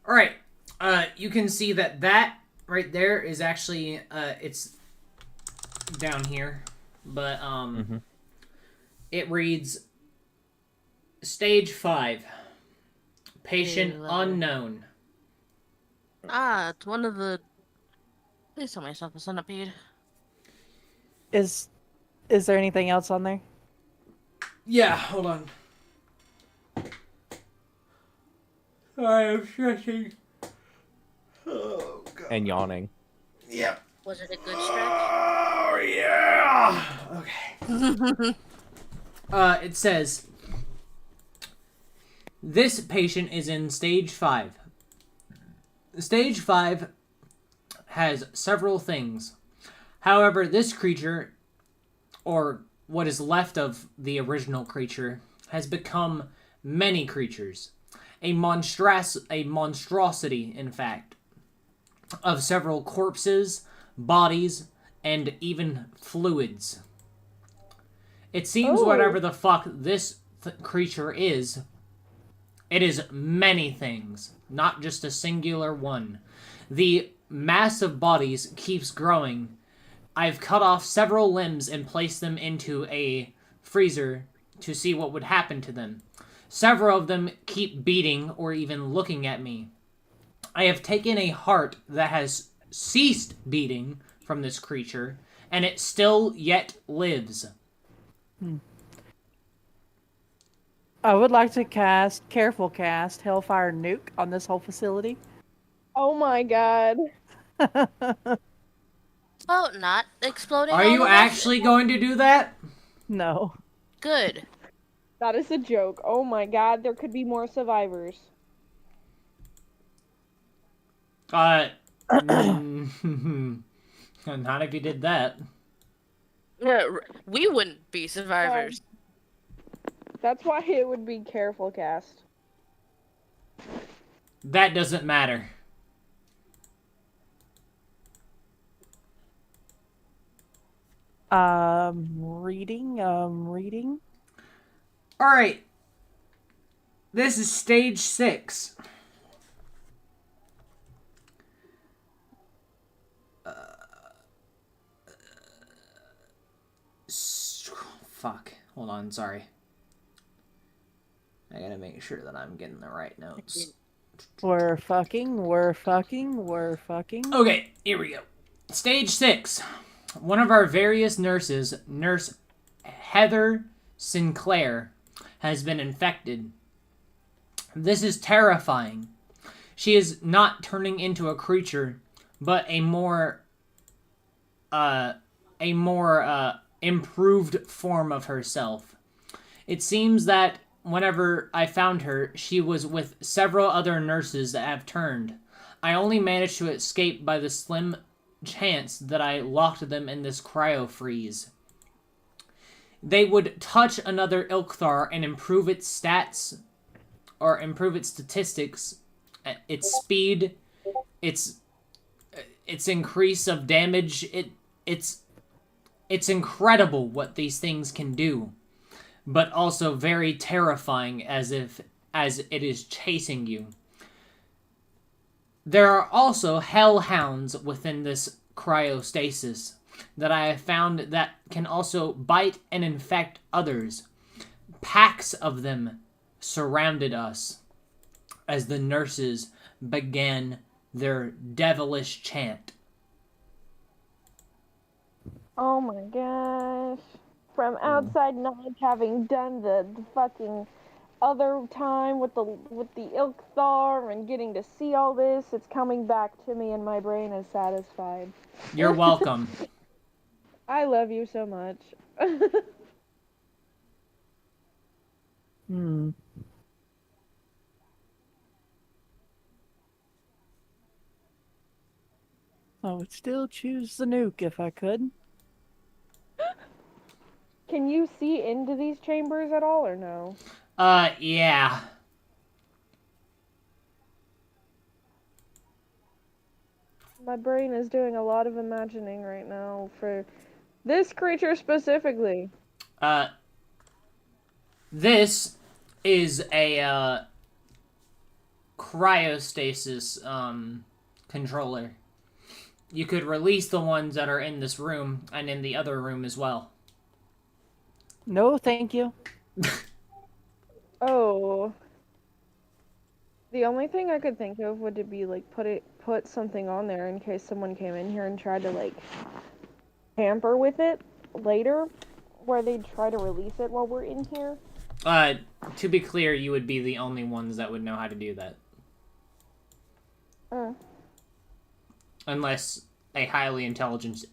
All right, you can see that right there is actually it's down here, but it reads Stage 5, Patient Ew. Unknown. Ah, it's one of the. Please tell me it's not the centipede. is there anything else on there? Yeah, hold on. I am stretching. Oh, God. And yawning. Yep. Was it a good stretch? Oh, yeah! Okay. It says, this patient is in stage 5. Stage 5 has several things. However, this creature, or what is left of the original creature, has become many creatures. A monstrosity, in fact, of several corpses, bodies, and even fluids. It seems Oh. whatever the fuck this creature is, it is many things, not just a singular one. The mass of bodies keeps growing. I've cut off several limbs and placed them into a freezer to see what would happen to them. Several of them keep beating or even looking at me. I have taken a heart that has ceased beating from this creature, and it still yet lives. I would like to cast Hellfire Nuke on this whole facility. Oh my god. Oh, not exploding. Are all you of us? actually going to do that? No. Good. That is a joke. Oh my god, there could be more survivors. Not if you did that. Yeah, we wouldn't be survivors. That's why it would be careful cast. That doesn't matter. Reading. Alright. This is stage 6. Fuck. Hold on, sorry. I gotta make sure that I'm getting the right notes. We're fucking. Okay, here we go. Stage 6. One of our various nurses, Nurse Heather Sinclair, has been infected. This is terrifying. She is not turning into a creature, but a more improved form of herself. It seems that whenever I found her, she was with several other nurses that have turned. I only managed to escape by the slim chance that I locked them in this cryo freeze. They would touch another Ilkthar and improve its stats, or improve its statistics, its speed, its increase of damage. It's incredible what these things can do, but also very terrifying as it is chasing you. There are also hellhounds within this cryostasis that I have found that can also bite and infect others. Packs of them surrounded us as the nurses began their devilish chant. Oh my gosh. From outside knowledge, having done the fucking other time with the Ilkthar and getting to see all this, it's coming back to me and my brain is satisfied. You're welcome. I love you so much. Hmm. I would still choose the nuke if I could. Can you see into these chambers at all or no? Yeah. My brain is doing a lot of imagining right now for this creature specifically. This is a, cryostasis, controller. You could release the ones that are in this room and in the other room as well. No, thank you. Oh. The only thing I could think of would be like put something on there in case someone came in here and tried to like tamper with it later, where they'd try to release it while we're in here. To be clear, you would be the only ones that would know how to do that. Unless a highly intelligent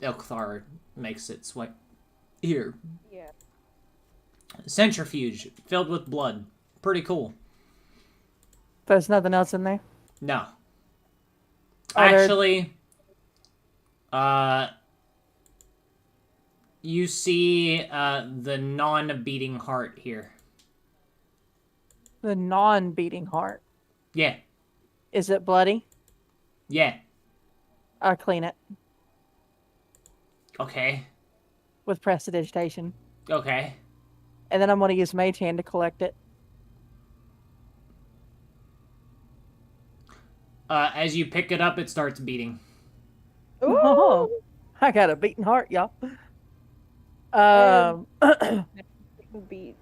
Ilkthar makes its way here. Yeah. Centrifuge, filled with blood. Pretty cool. There's nothing else in there? No. Are there- Actually, you see the non-beating heart here. The non-beating heart. Yeah. Is it bloody? Yeah. I'll clean it Okay. with prestidigitation. Okay. And then I'm going to use Mage Hand to collect it. As you pick it up, it starts beating. Oh, I got a beating heart, y'all. Beat.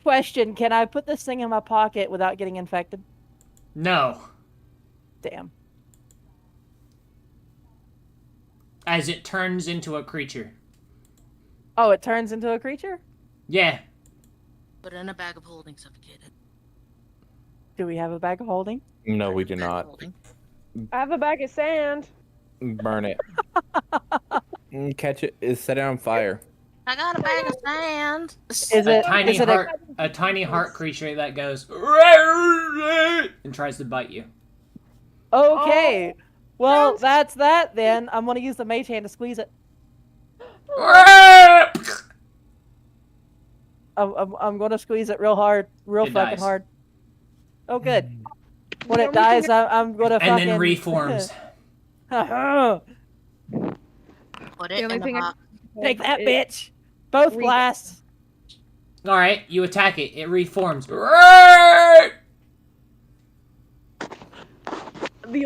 Question, can I put this thing in my pocket without getting infected? No. Damn. As it turns into a creature. Oh, it turns into a creature? Yeah. Put in a bag of holding, suffocated. Do we have a bag of holding? No, we do Bag of not. holding. I have a bag of sand. Burn it. Catch it. Set it on fire. I got a bag of sand. Is A it tiny is it heart, a tiny heart creature that goes and tries to bite you. Okay. Oh, Well, sounds- that's that then. I'm going to use the Mage Hand to squeeze it. I'm going to squeeze it real hard. Real It fucking dies. hard. Oh, good. When The it only dies, thing I'm going to And fucking... then reforms. Put The it only in the thing I- box. Take that, bitch! Both Re- blasts. Alright, you attack it. It reforms. The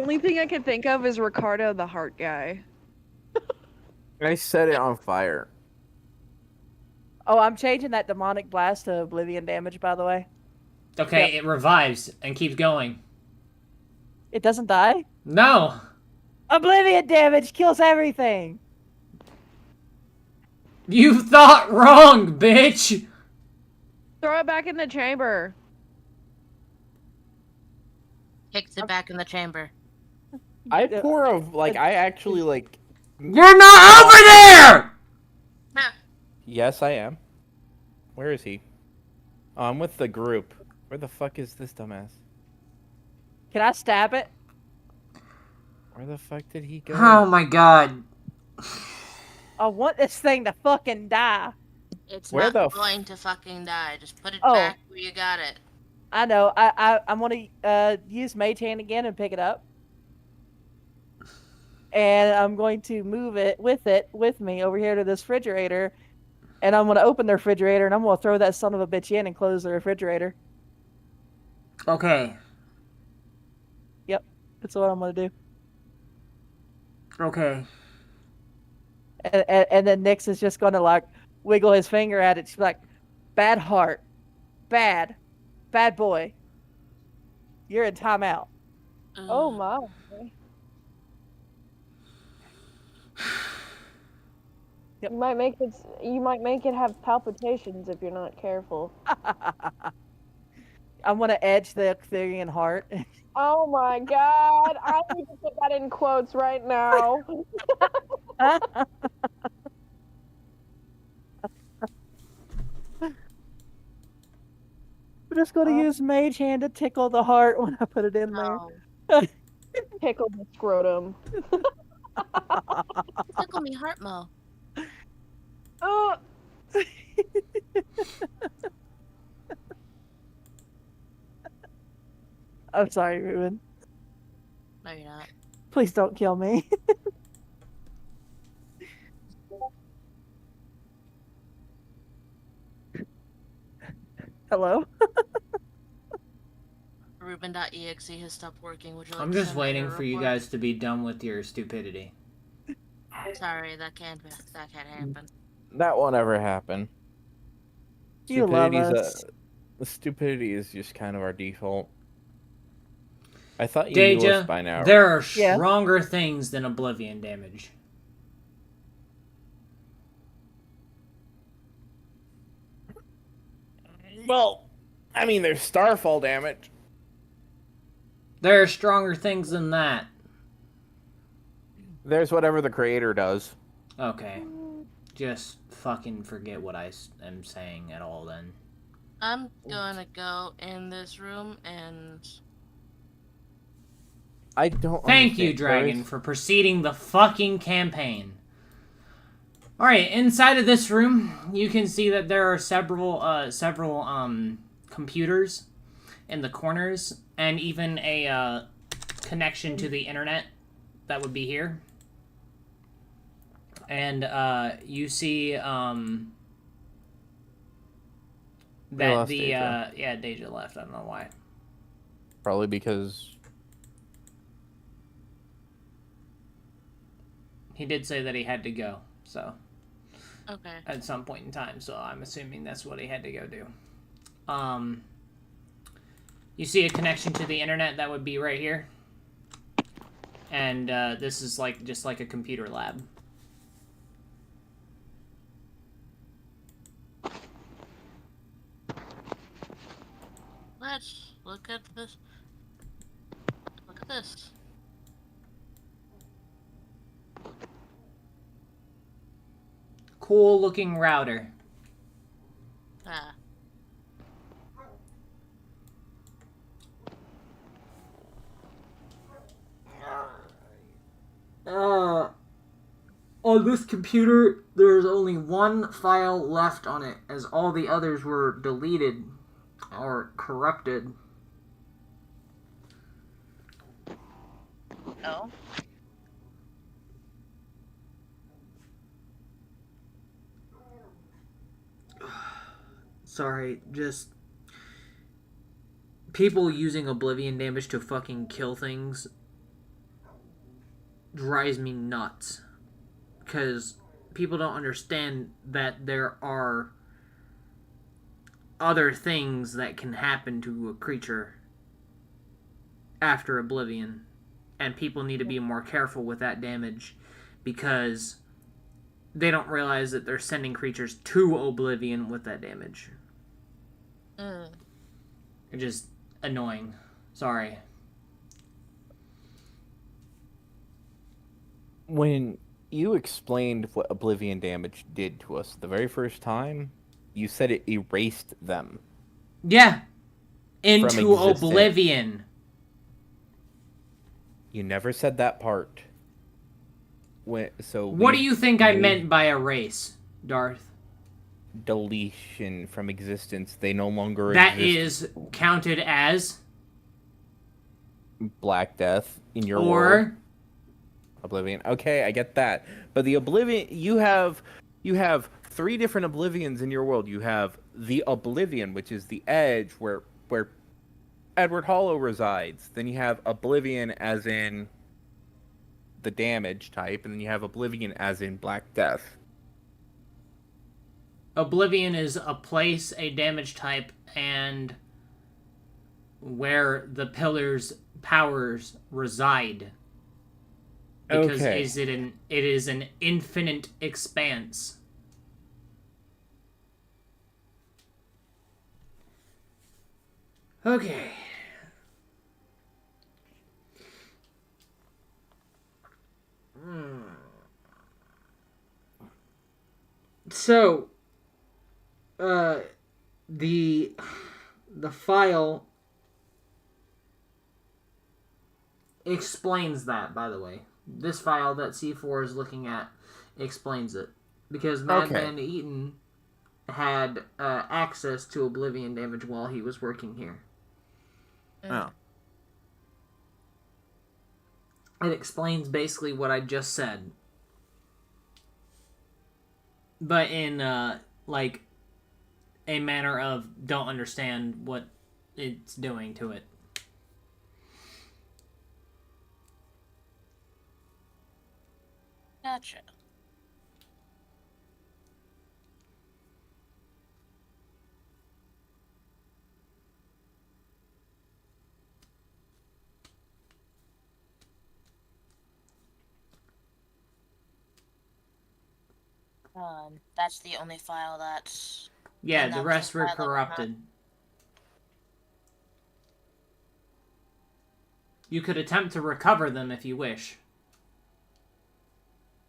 only thing I can think of is Ricardo the heart guy. I set it on fire. Oh, I'm changing that demonic blast to oblivion damage, by the way. Okay, it revives and keeps going. It doesn't die? No! Oblivion damage kills everything! You thought wrong, bitch! Throw it back in the chamber. Kicks it back in the chamber. I pour I actually You're not over there! Yes, I am. Where is he? Oh, I'm with the group. Where the fuck is this dumbass? Can I stab it? Where the fuck did he go? Oh my god. I want this thing to fucking die. It's Where not the going to fucking die. Just put it Oh. back where you got it. I know. I'm gonna use Mage Hand again and pick it up. And I'm going to move it with me over here to this refrigerator. And I'm gonna open the refrigerator and I'm gonna throw that son of a bitch in and close the refrigerator. Okay. That's what I'm gonna do. Okay. And then Nyx is just gonna like wiggle his finger at it. She's like, "Bad heart, bad boy. You're in timeout." Oh Ugh. my. Yep. You might make it have palpitations if you're not careful. I'm gonna edge the Arcturian heart. Oh my god, I need to put that in quotes right now. I'm just gonna use Mage Hand to tickle the heart when I put it in there. No. Tickle the scrotum. Tickle me, heart mo. Oh, I'm sorry, Ruben. No, you're not. Please don't kill me. Hello? Ruben.exe has stopped working. Would you like I'm to just send me waiting your for you report? guys to be done with your stupidity. Sorry, that can't happen. That won't ever happen. You love Stupidity's us. Stupidity is just kind of our default. I thought you knew us Deja, by now. there are Yeah. stronger things than oblivion damage. Well, I mean, there's starfall damage. There are stronger things than that. There's whatever the creator does. Okay. Just fucking forget what I am saying at all then. I'm gonna go in this room and I don't. Thank you, understand. Dragon, for preceding the fucking campaign. Alright, inside of this room, you can see that there are several computers in the corners, and even a connection to the internet that would be here. And you see that lost the Deja. yeah, Deja left. I don't know why. Probably because He did say that he had to go, so okay. at some point in time, so I'm assuming that's what he had to go do. You see a connection to the internet that would be right here. And this is like just like a computer lab. Let's look at this. Look at this. Cool looking router. Ah. On this computer, there's only one file left on it, as all the others were deleted or corrupted. No. Sorry, just people using oblivion damage to fucking kill things drives me nuts. Because people don't understand that there are other things that can happen to a creature after oblivion. And people need to be more careful with that damage because they don't realize that they're sending creatures to oblivion with that damage. It's just annoying. Sorry. when you explained what Oblivion damage did to us the very first time, you said it erased them. Yeah. Into existence. oblivion. You never said that part. What do you think I meant by a race, Darth? Deletion from existence. They no longer That exist. is counted as Black Death in your or world. Oblivion. Okay, I get that. But the Oblivion, you have 3 different Oblivions in your world. You have the Oblivion, which is the edge where Edward Hollow resides. Then you have Oblivion as in the damage type, and then you have Oblivion as in Black Death. Oblivion is a place, a damage type, and where the pillar's powers reside. Because Okay. it is an infinite expanse. Okay. So, the file explains that, by the way. This file that C4 is looking at explains it. Because Madman Eaton had access to Oblivion damage while he was working here. Oh. It explains basically what I just said. But in, like, a manner of don't understand what it's doing to it. Gotcha. That's the only file that's... Yeah, And the that was rest the were file that went up. corrupted. You could attempt to recover them if you wish.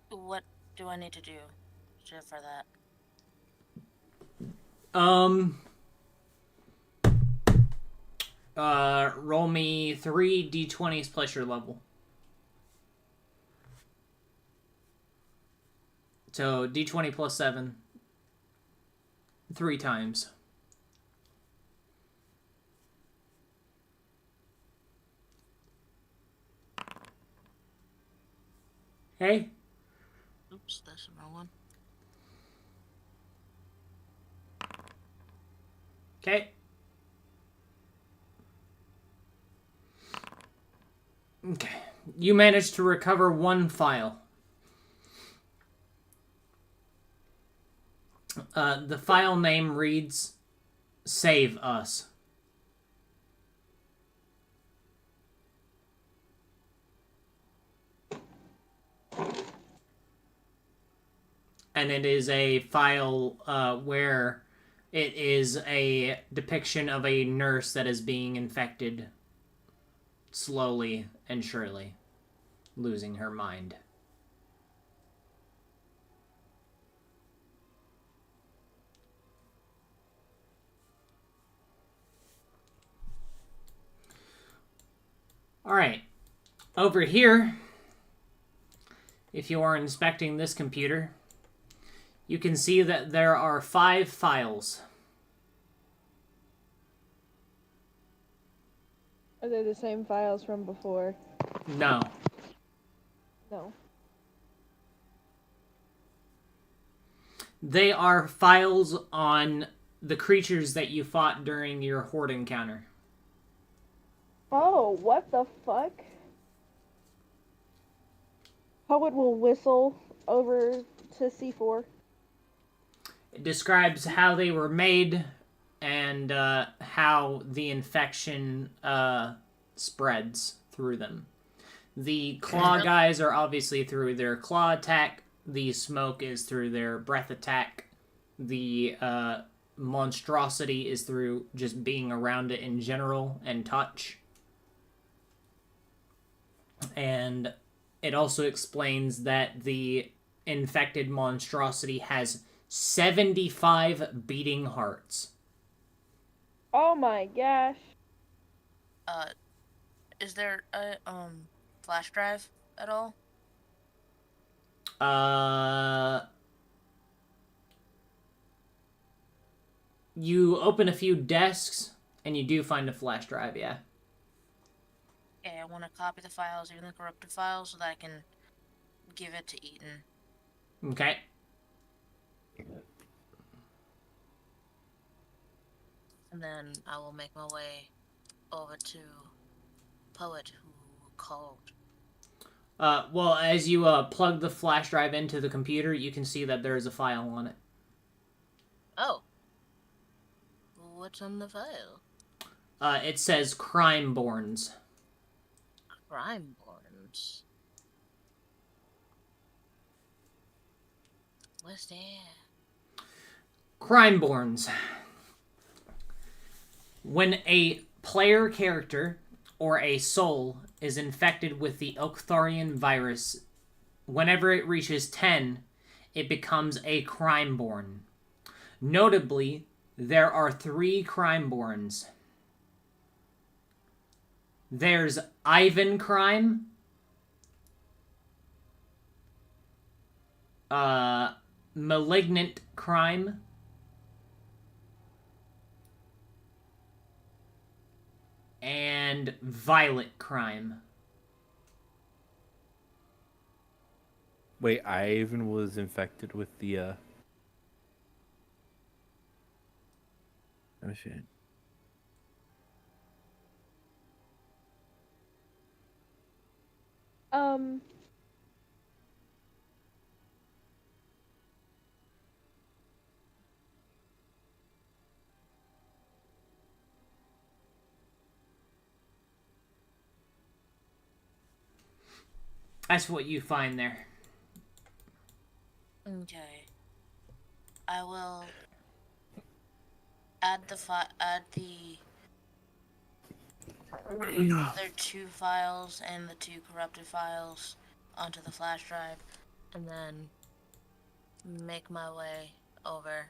What do I need to do for that? Roll me 3 d20s plus your level. So, d20 plus 7. 3 times. Okay. Oops, that's the wrong one. Okay. Okay. You managed to recover 1 file. The file name reads Save Us. And it is a file where it is a depiction of a nurse that is being infected slowly and surely, losing her mind. Alright, over here, if you are inspecting this computer, you can see that there are 5 files. Are they the same files from before? No. No. They are files on the creatures that you fought during your horde encounter. Oh, what the fuck? Poet will whistle over to C4. It describes how they were made and how the infection spreads through them. The claw guys are obviously through their claw attack. The smoke is through their breath attack. The monstrosity is through just being around it in general and touch. And it also explains that the infected monstrosity has 75 beating hearts. Oh my gosh. Is there a, flash drive at all? You open a few desks, and you do find a flash drive, yeah. Okay, I want to copy the files, even the corrupted files, so that I can give it to Eaton. Okay. And then I will make my way over to Poet, who called. Well, as you plug the flash drive into the computer, you can see that there is a file on it. Oh. What's on the file? It says Crimeborns. Crimeborns. What's that? Crimeborns. When a player character or a soul is infected with the Oktharian virus, whenever it reaches 10, it becomes a Crimeborn. Notably, there are 3 Crimeborns. There's Ivan Crime, Malignant Crime, and Violet Crime. Wait, Ivan was infected with the oh shit. That's what you find there. Okay. I will add the other 2 files and the 2 corrupted files onto the flash drive, and then make my way over.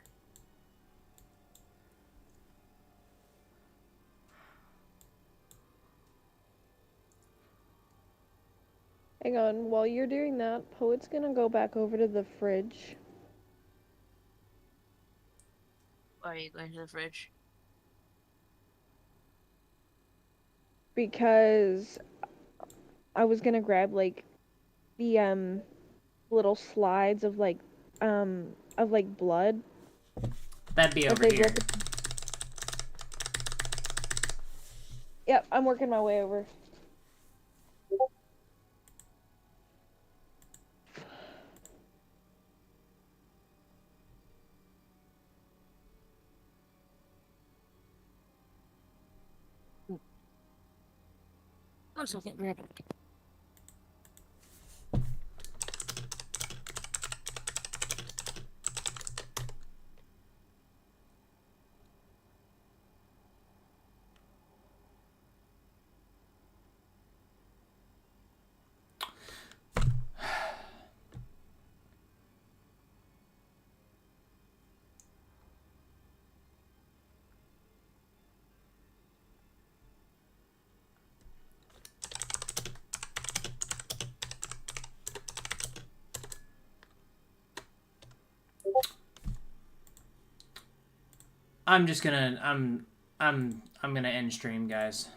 Hang on, while you're doing that, Poet's gonna go back over to the fridge. Why are you going to the fridge? Because I was gonna grab like the little slides of like blood. That'd be But over they here. look- Yep, I'm working my way over. One second, grab it. I'm just gonna I'm gonna end stream, guys.